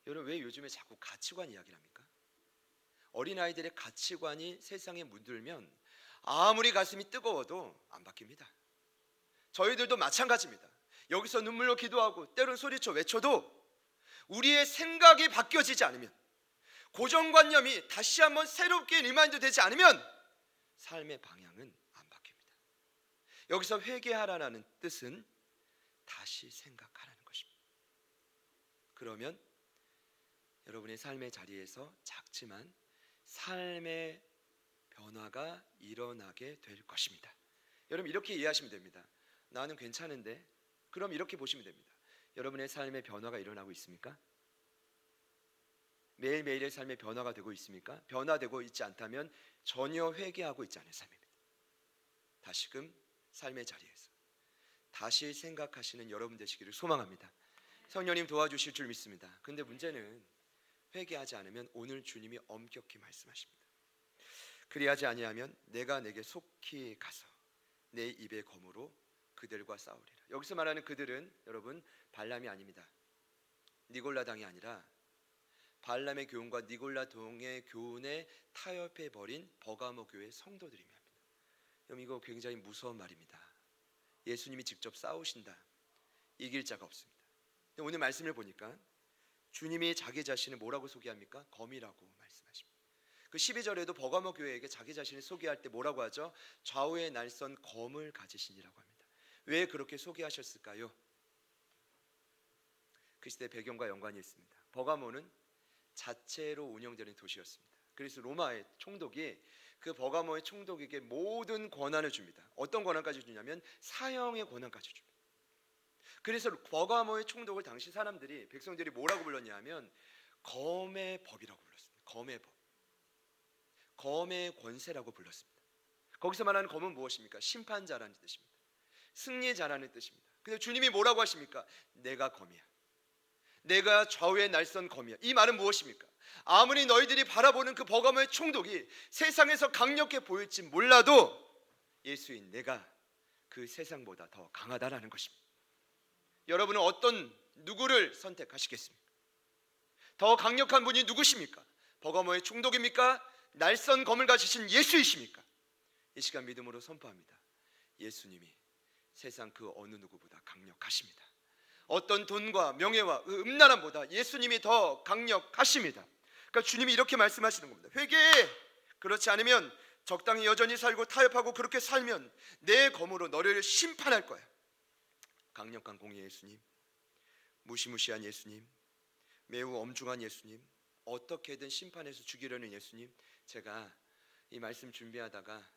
여러분, 왜 요즘에 자꾸 가치관 이야기를 합니까? 어린아이들의 가치관이 세상에 물들면 아무리 가슴이 뜨거워도 안 바뀝니다. 저희들도 마찬가지입니다. 여기서 눈물로 기도하고 때론 소리쳐 외쳐도 우리의 생각이 바뀌어지지 않으면, 고정관념이 다시 한번 새롭게 리마인드 되지 않으면 삶의 방향은 안 바뀝니다. 여기서 회개하라는 뜻은 다시 생각하라는 것입니다. 그러면 여러분의 삶의 자리에서 작지만 삶의 변화가 일어나게 될 것입니다. 여러분, 이렇게 이해하시면 됩니다. 나는 괜찮은데? 그럼 이렇게 보시면 됩니다. 여러분의 삶의 변화가 일어나고 있습니까? 매일매일의 삶의 변화가 되고 있습니까? 변화되고 있지 않다면 전혀 회개하고 있지 않은 삶입니다. 다시금 삶의 자리에서 다시 생각하시는 여러분 되시기를 소망합니다. 성령님 도와주실 줄 믿습니다. 근데 문제는 회개하지 않으면 오늘 주님이 엄격히 말씀하십니다. 그리하지 아니하면 내가 내게 속히 가서 내 입의 검으로 그들과 싸우리라. 여기서 말하는 그들은 여러분 발람이 아닙니다. 니골라 당이 아니라 발람의 교훈과 니골라 동의 교훈에 타협해 버린 버가모 교회 성도들입니다. 여러분, 이거 굉장히 무서운 말입니다. 예수님이 직접 싸우신다. 이길 자가 없습니다. 오늘 말씀을 보니까 주님이 자기 자신을 뭐라고 소개합니까? 검이라고 말씀하십니다. 그 12절에도 버가모 교회에게 자기 자신을 소개할 때 뭐라고 하죠? 좌우에 날선 검을 가지시니라고 합니다. 왜 그렇게 소개하셨을까요? 그 시대 배경과 연관이 있습니다. 버가모는 자체로 운영되는 도시였습니다. 그래서 로마의 총독이 그 버가모의 총독에게 모든 권한을 줍니다. 어떤 권한까지 주냐면 사형의 권한까지 줍니다. 그래서 버가모의 총독을 당시 사람들이, 백성들이 뭐라고 불렀냐면 검의 법이라고 불렀습니다. 검의 법, 검의 권세라고 불렀습니다. 거기서 말하는 검은 무엇입니까? 심판자라는 뜻입니다. 승리자라는 뜻입니다. 근데 주님이 뭐라고 하십니까? 내가 검이야. 내가 좌우에 날선 검이야. 이 말은 무엇입니까? 아무리 너희들이 바라보는 그 버가모의 총독이 세상에서 강력해 보일지 몰라도 예수인 내가 그 세상보다 더 강하다라는 것입니다. 여러분은 어떤 누구를 선택하시겠습니까? 더 강력한 분이 누구십니까? 버가모의 총독입니까? 날선 검을 가지신 예수이십니까? 이 시간 믿음으로 선포합니다. 예수님이 세상 그 어느 누구보다 강력하십니다. 어떤 돈과 명예와 음란함보다 예수님이 더 강력하십니다. 그러니까 주님이 이렇게 말씀하시는 겁니다. 회개해. 그렇지 않으면 적당히 여전히 살고 타협하고 그렇게 살면 내 검으로 너를 심판할 거야. 강력한 공의 예수님, 무시무시한 예수님, 매우 엄중한 예수님, 어떻게든 심판해서 죽이려는 예수님. 제가 이 말씀 준비하다가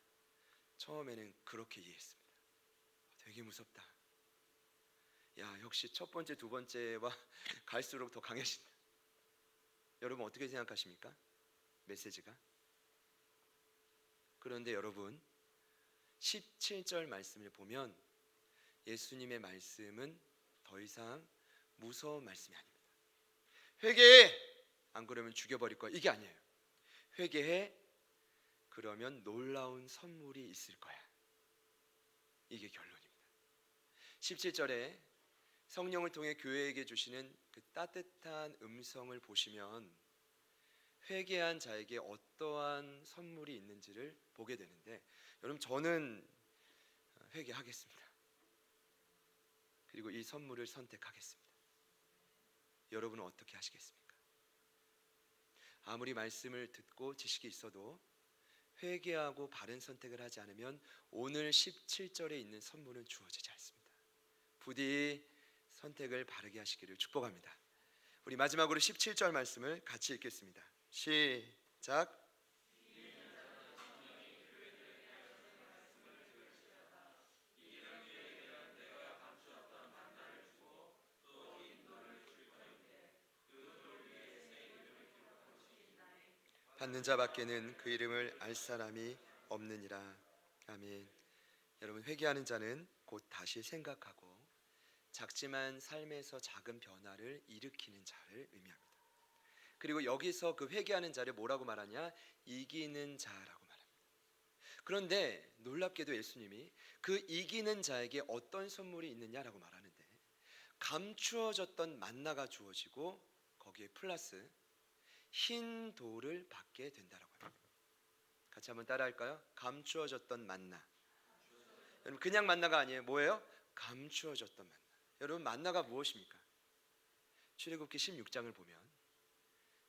처음에는 그렇게 이해했습니다. 되게 무섭다. 야, 역시 첫 번째, 두 번째와 갈수록 더 강해진다. 여러분 어떻게 생각하십니까? 메시지가? 그런데 여러분 17절 말씀을 보면 예수님의 말씀은 더 이상 무서운 말씀이 아닙니다. 회개해. 안 그러면 죽여버릴 거야. 이게 아니에요. 회개해. 그러면 놀라운 선물이 있을 거야. 이게 결론입니다. 17절에 성령을 통해 교회에게 주시는 그 따뜻한 음성을 보시면 회개한 자에게 어떠한 선물이 있는지를 보게 되는데, 여러분 저는 회개하겠습니다. 그리고 이 선물을 선택하겠습니다. 여러분은 어떻게 하시겠습니까? 아무리 말씀을 듣고 지식이 있어도 회개하고 바른 선택을 하지 않으면 오늘 17절에 있는 선물은 주어지지 않습니다. 부디 선택을 바르게 하시기를 축복합니다. 우리 마지막으로 17절 말씀을 같이 읽겠습니다. 시작. 받는 자밖에는 그 이름을 알 사람이 없느니라. 아멘. 여러분 회개하는 자는 곧 다시 생각하고 작지만 삶에서 작은 변화를 일으키는 자를 의미합니다. 그리고 여기서 그 회개하는 자를 뭐라고 말하냐? 이기는 자라고 말합니다. 그런데 놀랍게도 예수님이 그 이기는 자에게 어떤 선물이 있느냐라고 말하는데, 감추어졌던 만나가 주어지고 거기에 플러스 흰 돌을 받게 된다라고 합니다. 같이 한번 따라할까요? 감추어졌던 만나. 여러분 그냥 만나가 아니에요. 뭐예요? 감추어졌던 만나. 여러분 만나가 무엇입니까? 출애굽기 16장을 보면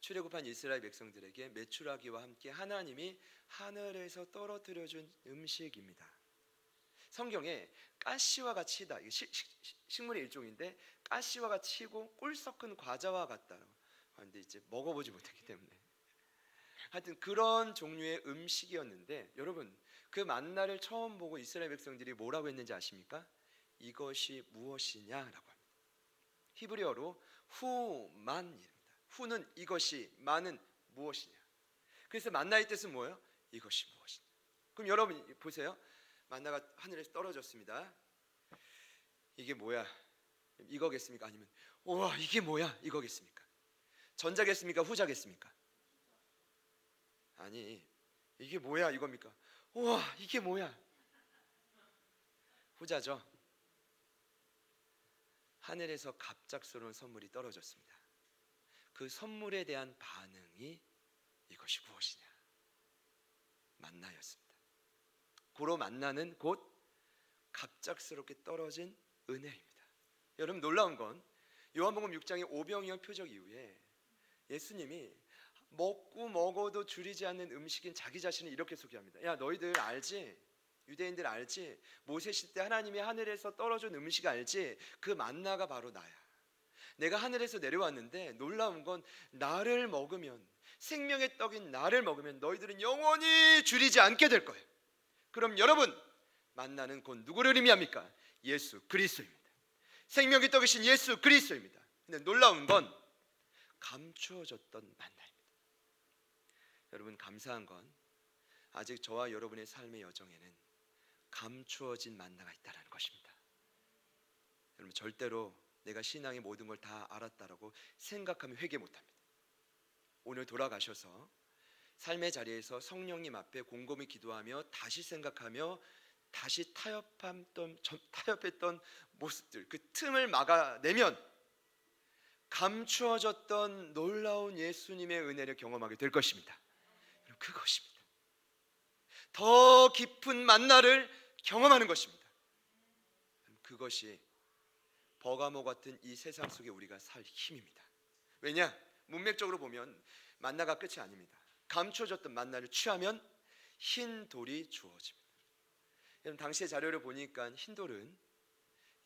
출애굽한 이스라엘 백성들에게 메추라기와 함께 하나님이 하늘에서 떨어뜨려 준 음식입니다. 성경에 가시와 같이 다, 식물의 일종인데 가시와 같이 고 꿀 섞은 과자와 같다라고 하는데 이제 먹어보지 못했기 때문에 하여튼 그런 종류의 음식이었는데, 여러분 그 만나를 처음 보고 이스라엘 백성들이 뭐라고 했는지 아십니까? 이것이 무엇이냐라고 합니다. 히브리어로 후만입니다. 후는 이것이, 만은 무엇이냐. 그래서 만나의 뜻은 뭐예요? 이것이 무엇이냐. 그럼 여러분 보세요. 만나가 하늘에서 떨어졌습니다. 이게 뭐야? 이거겠습니까? 아니면 우와 이게 뭐야? 이거겠습니까? 전자겠습니까? 후자겠습니까? 아니 이게 뭐야 이겁니까? 우와 이게 뭐야? 후자죠. 하늘에서 갑작스러운 선물이 떨어졌습니다. 그 선물에 대한 반응이 이것이 무엇이냐? 만나였습니다. 고로 만나는 곧 갑작스럽게 떨어진 은혜입니다. 여러분 놀라운 건 요한복음 6장의 오병이어 표적 이후에 예수님이 먹고 먹어도 줄이지 않는 음식인 자기 자신을 이렇게 소개합니다. 야 너희들 알지? 유대인들 알지? 모세 시대 하나님이 하늘에서 떨어진 음식 알지? 그 만나가 바로 나야. 내가 하늘에서 내려왔는데 놀라운 건 나를 먹으면, 생명의 떡인 나를 먹으면 너희들은 영원히 줄이지 않게 될 거예요. 그럼 여러분 만나는 곧 누구를 의미합니까? 예수 그리스도입니다. 생명의 떡이신 예수 그리스도입니다. 근데 놀라운 건 감추어졌던 만나입니다. 여러분 감사한 건 아직 저와 여러분의 삶의 여정에는 감추어진 만나가 있다는 것입니다. 여러분 절대로 내가 신앙의 모든 걸 다 알았다라고 생각하면 회개 못합니다. 오늘 돌아가셔서 삶의 자리에서 성령님 앞에 곰곰이 기도하며 다시 생각하며 다시 타협했던 모습들, 그 틈을 막아내면 감추어졌던 놀라운 예수님의 은혜를 경험하게 될 것입니다. 그것입니다. 더 깊은 만나를 경험하는 것입니다. 그것이 버가모 같은 이 세상 속에 우리가 살 힘입니다. 왜냐? 문맥적으로 보면 만나가 끝이 아닙니다. 감춰졌던 만나를 취하면 흰 돌이 주어집니다. 여러분, 당시의 자료를 보니까 흰 돌은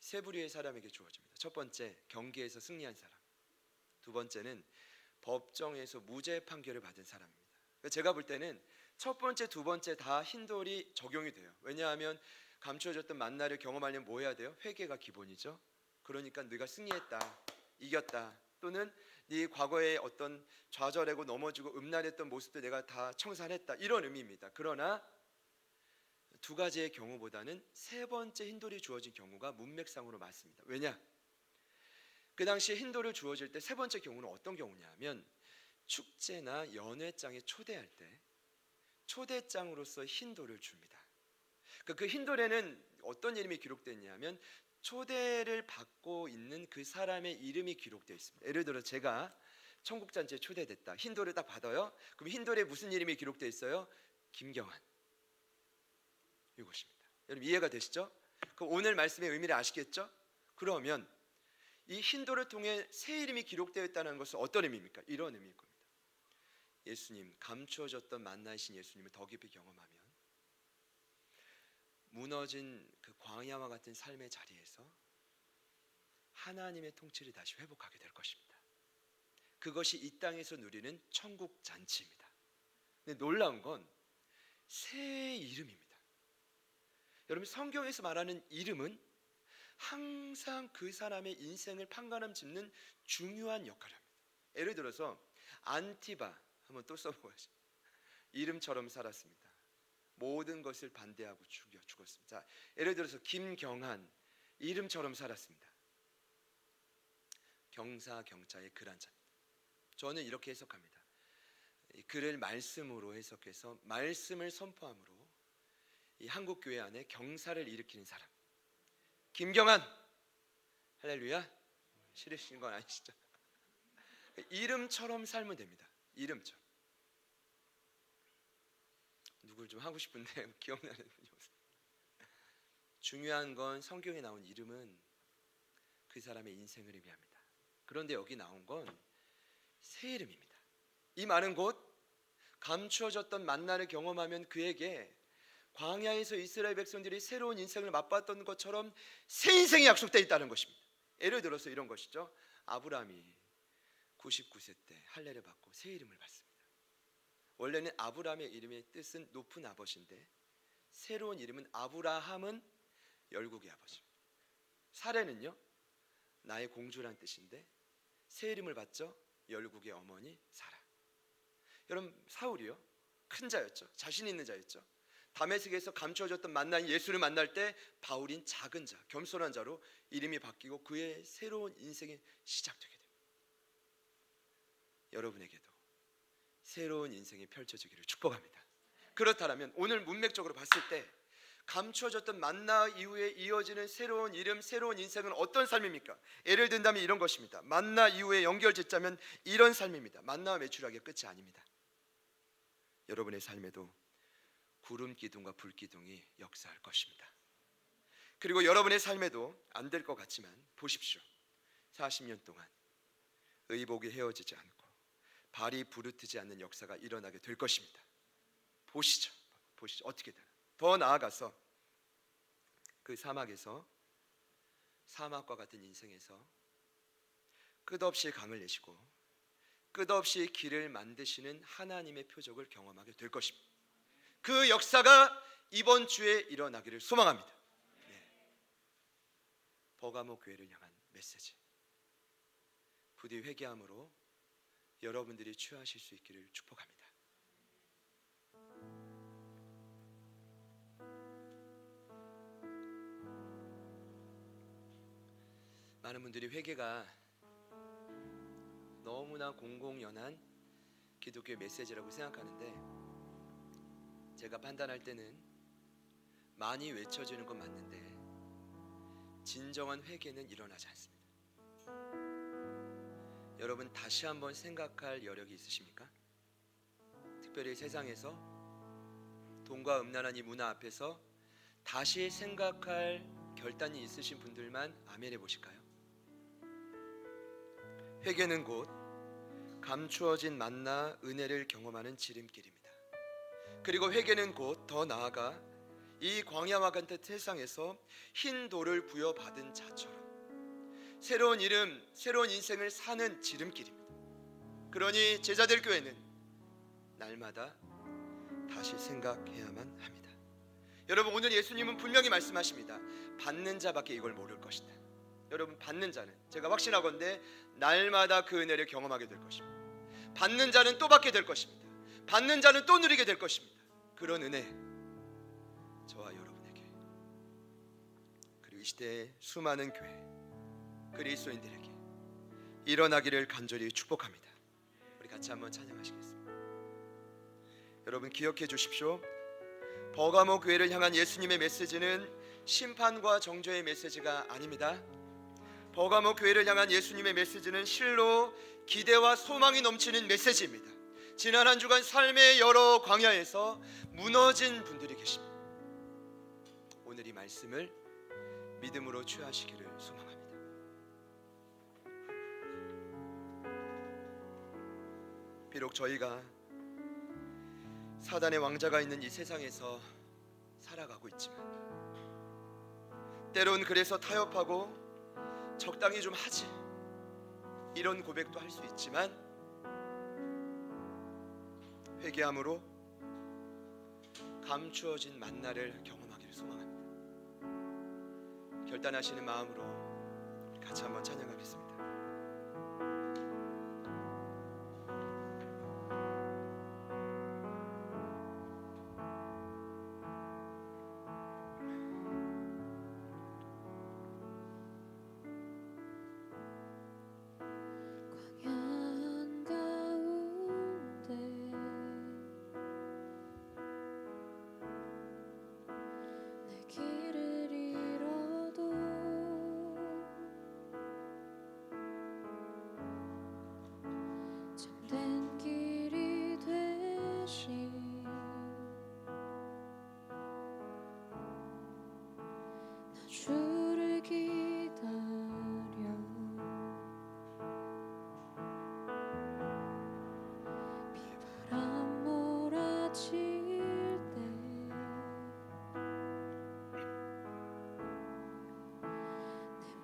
세 부류의 사람에게 주어집니다. 첫 번째, 경기에서 승리한 사람. 두 번째는 법정에서 무죄 판결을 받은 사람입니다. 제가 볼 때는 첫 번째, 두 번째 다 흰 돌이 적용이 돼요. 왜냐하면 감추어졌던 만나를 경험하려면 뭐 해야 돼요? 회개가 기본이죠. 그러니까 네가 승리했다, 이겼다, 또는 네 과거에 어떤 좌절하고 넘어지고 음란했던 모습도 내가 다 청산했다, 이런 의미입니다. 그러나 두 가지의 경우보다는 세 번째 흰돌이 주어진 경우가 문맥상으로 맞습니다. 왜냐? 그 당시에 흰돌을 주어질 때 세 번째 경우는 어떤 경우냐 하면 축제나 연회장에 초대할 때 초대장으로서 흰돌을 줍니다. 그 흰돌에는 어떤 이름이 기록되어 있냐면 초대를 받고 있는 그 사람의 이름이 기록되어 있습니다. 예를 들어 제가 청국잔치에 초대됐다, 흰돌을 딱 받아요. 그럼 흰돌에 무슨 이름이 기록되어 있어요? 김경환, 이것입니다. 여러분 이해가 되시죠? 그럼 오늘 말씀의 의미를 아시겠죠? 그러면 이 흰돌을 통해 새 이름이 기록되어 있다는 것은 어떤 의미입니까? 이런 의미일 겁니다. 예수님, 감추어졌던 만나이신 예수님을 더 깊이 경험하면 무너진 그 광야와 같은 삶의 자리에서 하나님의 통치를 다시 회복하게 될 것입니다. 그것이 이 땅에서 누리는 천국 잔치입니다. 근데 놀라운 건 새 이름입니다. 여러분, 성경에서 말하는 이름은 항상 그 사람의 인생을 판가름 짚는 중요한 역할을 합니다. 예를 들어서 안티바 한번 또 써보아야죠. 이름처럼 살았습니다. 모든 것을 반대하고 죽었습니다. 자, 예를 들어서 김경한, 이름처럼 살았습니다. 경사경자의 글 한자입니다. 저는 이렇게 해석합니다. 이 글을 말씀으로 해석해서 말씀을 선포함으로 이 한국 교회 안에 경사를 일으키는 사람, 김경한, 할렐루야. 싫으신 건 아니시죠? 이름처럼 살면 됩니다. 이름처럼. 누굴 좀 하고 싶은데 기억나는 분이 없어요. 중요한 건 성경에 나온 이름은 그 사람의 인생을 의미합니다. 그런데 여기 나온 건 새 이름입니다. 이 말은 곧 감추어졌던 만나를 경험하면 그에게 광야에서 이스라엘 백성들이 새로운 인생을 맛봤던 것처럼 새 인생이 약속되어 있다는 것입니다. 예를 들어서 이런 것이죠. 아브라함이 99세 때 할례를 받고 새 이름을 받습니다. 원래는 아브라함의 이름의 뜻은 높은 아버지인데 새로운 이름은 아브라함은 열국의 아버지입니다. 사례는요, 나의 공주란 뜻인데 새 이름을 받죠. 열국의 어머니 사라. 여러분, 사울이요, 큰 자였죠. 자신 있는 자였죠. 다메섹에서 감추어졌던 만난 예수를 만날 때 바울인 작은 자, 겸손한 자로 이름이 바뀌고 그의 새로운 인생이 시작되게 됩니다. 여러분에게도 새로운 인생이 펼쳐지기를 축복합니다. 그렇다면 오늘 문맥적으로 봤을 때 감추어졌던 만나 이후에 이어지는 새로운 이름, 새로운 인생은 어떤 삶입니까? 예를 든다면 이런 것입니다. 만나 이후에 연결짓자면 이런 삶입니다. 만나와 매출하기가 끝이 아닙니다. 여러분의 삶에도 구름 기둥과 불 기둥이 역사할 것입니다. 그리고 여러분의 삶에도 안 될 것 같지만 보십시오. 40년 동안 의복이 헤어지지 않고 발이 부르트지 않는 역사가 일어나게 될 것입니다. 보시죠. 어떻게 되나. 더 나아가서 그 사막에서, 사막과 같은 인생에서 끝없이 강을 내시고 끝없이 길을 만드시는 하나님의 표적을 경험하게 될 것입니다. 그 역사가 이번 주에 일어나기를 소망합니다. 네. 버가모 교회를 향한 메시지, 부디 회개함으로 여러분들이 취하실 수 있기를 축복합니다. 많은 분들이 회개가 너무나 공공연한 기독교의 메시지라고 생각하는데, 제가 판단할 때는 많이 외쳐지는 건 맞는데 진정한 회개는 일어나지 않습니다. 여러분, 다시 한번 생각할 여력이 있으십니까? 특별히 세상에서 돈과 음란한 이 문화 앞에서 다시 생각할 결단이 있으신 분들만 아멘 해보실까요? 회개는 곧 감추어진 만나 은혜를 경험하는 지름길입니다. 그리고 회개는 곧 더 나아가 이 광야와 같은 세상에서 흰 돌을 부여받은 자처럼 새로운 이름, 새로운 인생을 사는 지름길입니다. 그러니 제자들 교회는 날마다 다시 생각해야만 합니다. 여러분, 오늘 예수님은 분명히 말씀하십니다. 받는 자밖에 이걸 모를 것이다. 여러분, 받는 자는 제가 확신하건대 날마다 그 은혜를 경험하게 될 것입니다. 받는 자는 또 받게 될 것입니다. 받는 자는 또 누리게 될 것입니다. 그런 은혜 저와 여러분에게, 그리고 이 시대의 수많은 교회 그리스도인들에게 일어나기를 간절히 축복합니다. 우리 같이 한번 찬양하시겠습니다. 여러분, 기억해 주십시오. 버가모 교회를 향한 예수님의 메시지는 심판과 정죄의 메시지가 아닙니다. 버가모 교회를 향한 예수님의 메시지는 실로 기대와 소망이 넘치는 메시지입니다. 지난 한 주간 삶의 여러 광야에서 무너진 분들이 계십니다. 오늘 이 말씀을 믿음으로 취하시기를 소망합니다. 비록 저희가 사단의 왕자가 있는 이 세상에서 살아가고 있지만 때론 그래서 타협하고 적당히 좀 하지, 이런 고백도 할 수 있지만 회개함으로 감추어진 만나를 경험하기를 소망합니다. 결단하시는 마음으로 같이 한번 찬양하겠습니다. 주를 기다려 비바람 몰아칠 때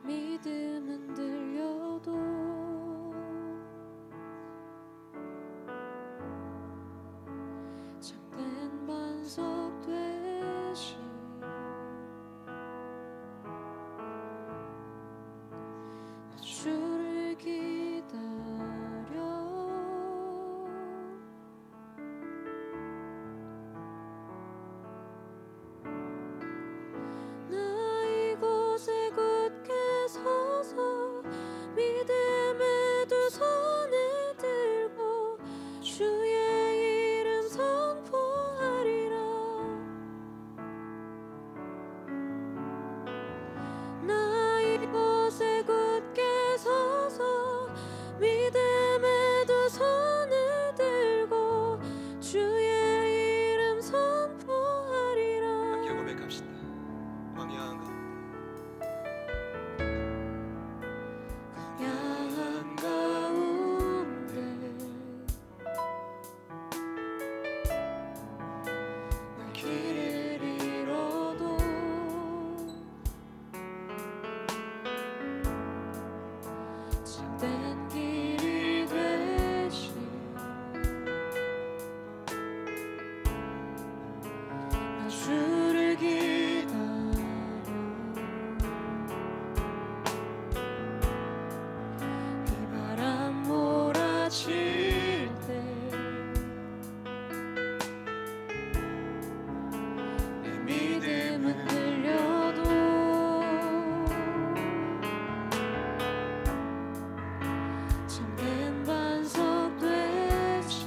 내 믿음은 들려도 참된 반석 되시 주를 기다려 나 이곳에 굳게 서서 믿음의 두 손을 들고 주의 이름 선포하리라. 나 이곳에 굳게 서서 믿음의 두 손을 들고 주의 이름 선포하리라. 함께 고백합시다. 광야 한가운데 난 길을 잃어도 참된 길이 되신 나 주를 기다려 비바람 몰아칠 때 내 믿음은 들려도 참된 반석 되시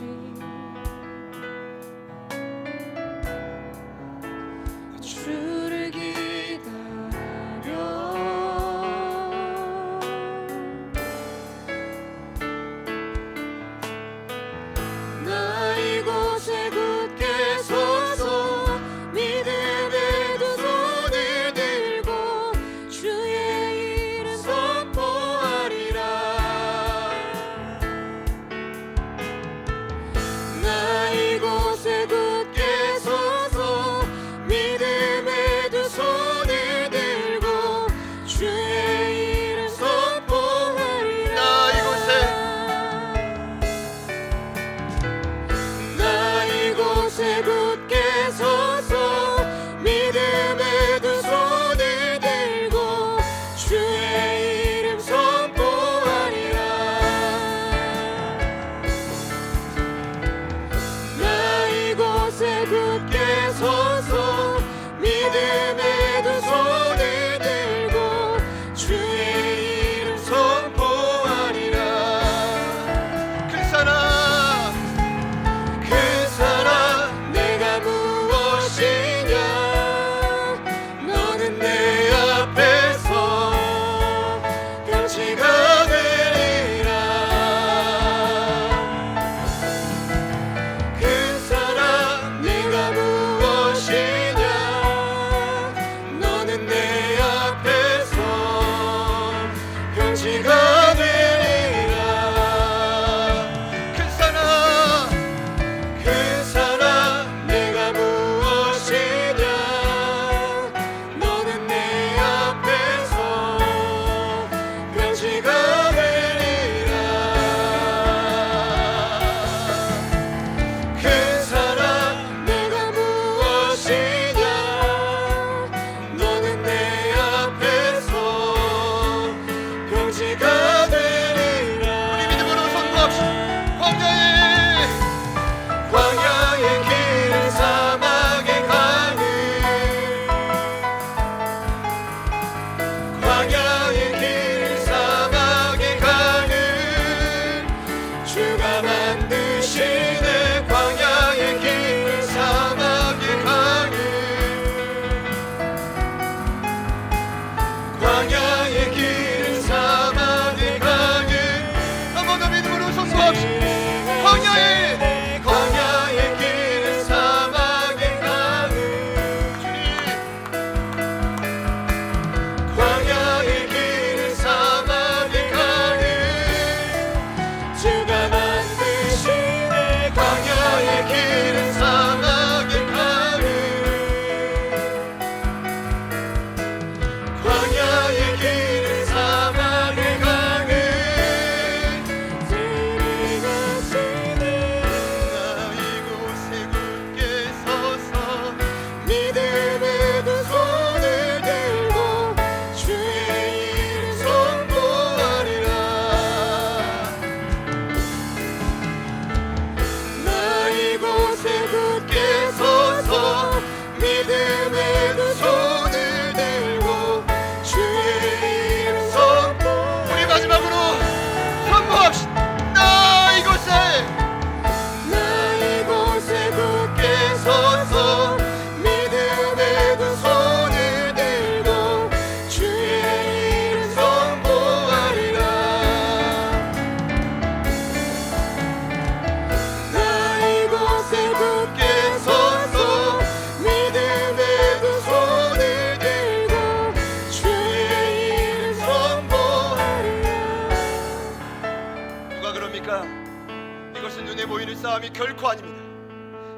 마음이 결코 아닙니다.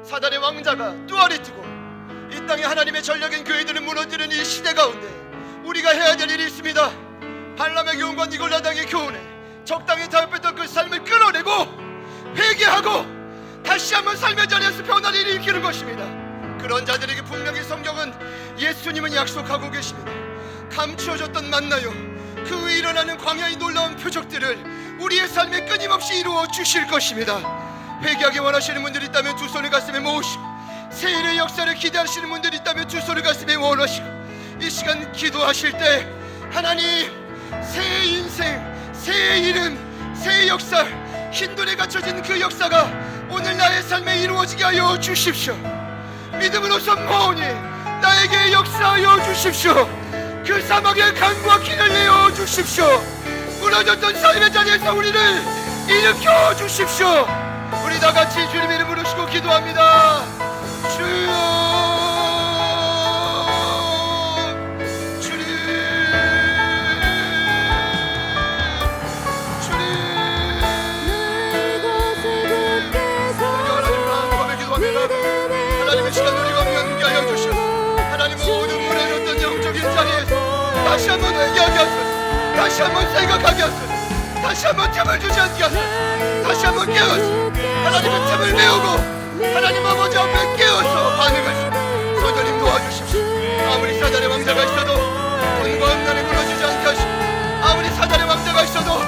사단의 왕자가 뚜아리 뜨고 이 땅에 하나님의 전략인 교회들은 무너지는 이 시대 가운데 우리가 해야 될 일이 있습니다. 발람의 교훈과 니골라당의 교훈에 적당히 타협했던 그 삶을 끌어내고 회개하고 다시 한번 삶의 자리에서 변화를 일으키는 것입니다. 그런 자들에게 분명히 성경은 예수님은 약속하고 계십니다. 감추어졌던 만나요, 그 후에 일어나는 광야의 놀라운 표적들을 우리의 삶에 끊임없이 이루어 주실 것입니다. 회개하기 원하시는 분들이 있다면 두 손을 가슴에 모으시고, 새 일의 역사를 기대하시는 분들이 있다면 두 손을 가슴에 원하시고, 이 시간 기도하실 때 하나님, 새 인생, 새 이름, 새 역사, 흰돌에 갇혀진 그 역사가 오늘 나의 삶에 이루어지게 하여 주십시오. 믿음으로 선포하오니 나에게 역사하여 주십시오. 그 사막의 강과 길을 내어 주십시오. 무너졌던 삶의 자리에서 우리를 일으켜 주십시오. 우리 다 같이 주님 이름 부르시고 기도합니다. 주여, 주님, 주님. 하나님 고백에 기도합니다. 하나님의 시간 우리가 함께 하여 주시옵소서. 하나님 모든 무너졌던 영적인 자리에서 다시 한번 회개하게 하소서. 다시 한번 생각하게 하소서. 다시 한번 틈을 주지 않게 하소서. 다시 한번 깨어서 하나님의 틈을 메우고 하나님 아버지 앞에 깨어서 반응하시고 소전님 도와주십시오. 아무리 사단의 왕자가 있어도 권과 음란에 무너지지 않게 하시고, 아무리 사단의 왕자가 있어도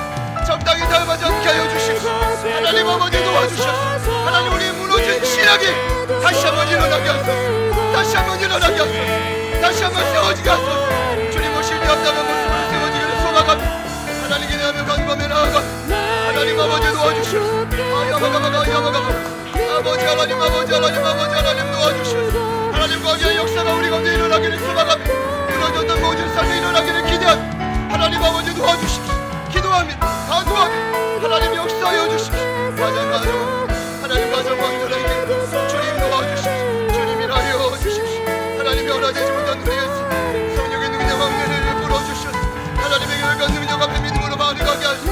적당히 닮아지 않게 하여 주십시오. 하나님 아버지 도와주셔서 하나님 우리의 무너진 신앙이 다시 한번 일어나게 하소서. 다시 한번 일어나게 하소서. 다시 한번 세워지게 하소서. 주님 오실 때 합당한 모습으로 세워지기를 소망합니다. 하나님께 대하며 간구하며 나아가 하나님 아버지 도와주시옵소서. 아버지 하나님, 아버지 하나님, 아버지 하나님 도와주시옵소서. 하나님 광야의 역사가 우리 가운데 일어나기를 소망합니다. 무너졌던 모든 삶이 일어나기를 기대합니다. 하나님 아버지 도와주십시오. 기도합니다. 간구합니다. 하나님 역사하여 주십시오. 가정 하나님 가정 왕들에게 주님 도와주십시오. 주님이라 하여 주십시오. 하나님 변화되지 못한 우리의 성령의 능력 왕래를 불어주셔서 하나님의 열간 능력 앞에 믿음으로 반응하게 하시고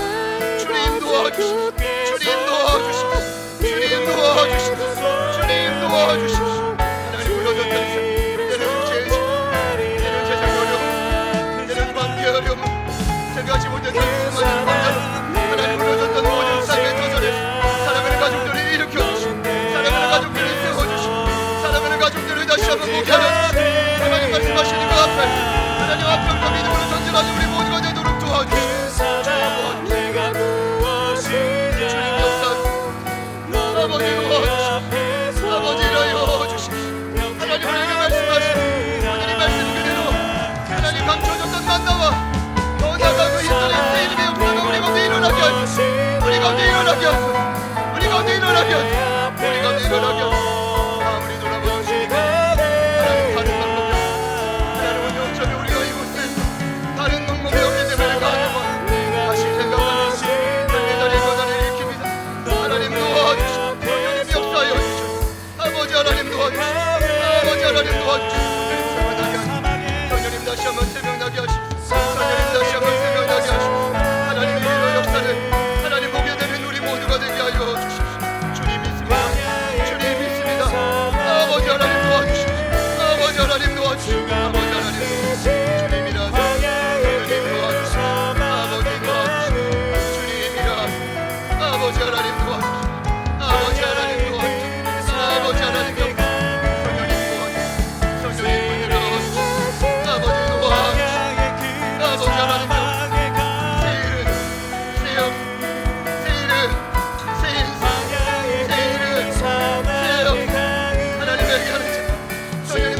주님 도와주십시오. 주님 도와주십시오. 주님 도와주십시오. 주님 도와주십시오. 하나님 무너졌던 삶, 때는 죄지, 때는 재정 어려움, 때는 관계 어려움, 생각하지 못했던 수많은 관계로 하나님 무너졌던 모든 삶의 터전에서 사랑하는 가족들을 일으켜주시고 사랑하는 가족들을 세워주시고 사랑하는 가족들을 다시 한번 보게 하여 주시고 하나님 말씀하시는 그 앞에 하나님 앞에 믿음으로 전진하는 우리 모두가 되도록 도와주시고 주님 역사 아버지 도와주십시오. 아버지를 하여 주십시오. 하나님 우리에게 말씀하시고 하나님 말씀 그대로 하나님 감춰졌던 만나와 더 나아가 그 인터넷 이름의 역사가 우리 가운데 일어나게 하소서. 우리 가운데 일어나게 하소서. 우리 가운데 일어나게 하소서. 우리 가운데 일어나게 하소서. 아무리 돌아보는 시니까 하나님 다른 방법이 없어. 하나님은 영적이 우리가 이곳에서 다른 방법이 없기 때문에 가능한 다시 생각하는 삶의 자리에 변화를 일으킵니다. 하나님 도와주시고 하나님 역사하여 주시옵소서. 아버지 하나님 도와주시고 아버지 하나님 도와주시고 생각나게 하시고 성령님 다시 한번 생각나게 하시고 성령님 다시 한번 생각나게 하시고 하나님의 일로 역사를 하나님 보게 되는 우리 모두가 되게 하여 주십시오. 주님 믿습니다. 주님 믿습니다. 아버지 하나님 도와주시고 아버지 하나님 도와주시고 아버지 하나님 도와주시고 주님이라서 성령님 도와주시고 아버지 도와주시고 주님이라 아버지 하나님 도와주시고 아버지 하나님 도와주시고 아버지 하나님 도와주시고 성령님 도와주시고 성령님 문을 열어주시고 아버지 도와주시고 아버지 하나님 도와주시고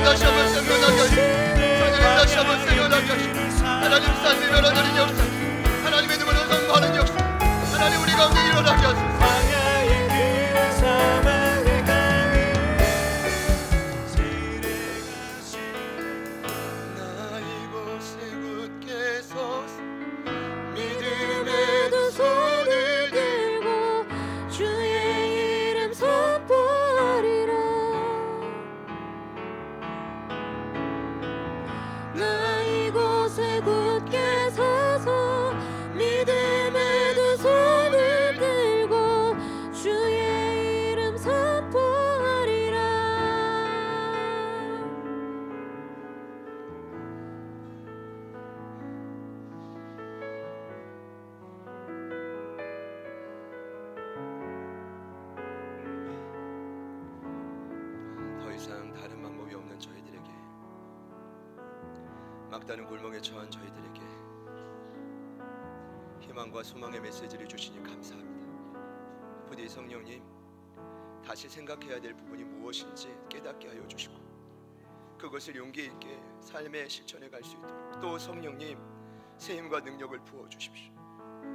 다시 한번 생각나게 하시고 성령님 다시 한번 생각나게 하시고 하나님 삶이 변화되는 역사 하나님의 눈으로 선포하는 역사 하나님 우리 가운데 일어나게 하소서. 나 이곳에 굳게 서서 믿음의 두 손을 들고 주의 이름 선포하리라. 나 이곳에 굳게 서서 믿음의 두 손을 들고 막다른 골목에 처한 저희들에게 희망과 소망의 메시지를 주시니 감사합니다. 부디 성령님, 다시 생각해야 될 부분이 무엇인지 깨닫게 하여 주시고 그것을 용기 있게 삶의 실천해 갈 수 있도록, 또 성령님 새 힘과 능력을 부어 주십시오.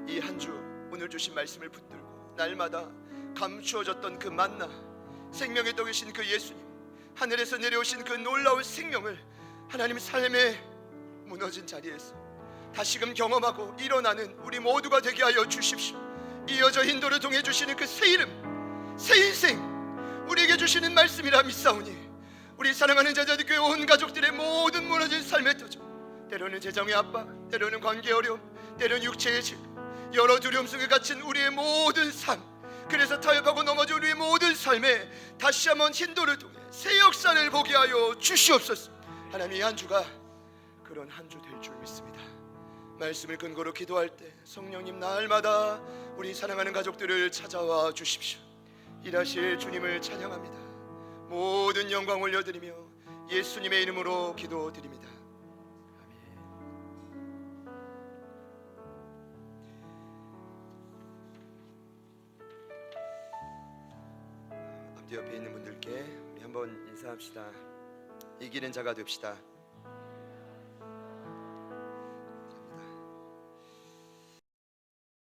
이 한 주 오늘 주신 말씀을 붙들고 날마다 감추어졌던 그 만나, 생명의 떡이신 그 예수님, 하늘에서 내려오신 그 놀라운 생명을 하나님 삶의 무너진 자리에서 다시금 경험하고 일어나는 우리 모두가 되게 하여 주십시오. 이어져 인도를 통해 주시는 그 새 이름, 새 인생 우리에게 주시는 말씀이라 믿사오니 우리 사랑하는 제자들교회 온 가족들의 모든 무너진 삶의 터전, 때로는 재정의 압박, 때로는 관계 어려움, 때로는 육체의 질, 여러 두려움 속에 갇힌 우리의 모든 삶, 그래서 타협하고 넘어진 우리의 모든 삶에 다시 한번 인도를 통해 새 역사를 보게 하여 주시옵소서. 하나님, 이 한 주가 그런 한 주 될 줄 믿습니다. 말씀을 근거로 기도할 때 성령님 날마다 우리 사랑하는 가족들을 찾아와 주십시오. 일하실 주님을 찬양합니다. 모든 영광 올려드리며 예수님의 이름으로 기도드립니다. 앞뒤 옆에 있는 분들께 우리 한번 인사합시다. 이기는 자가 됩시다.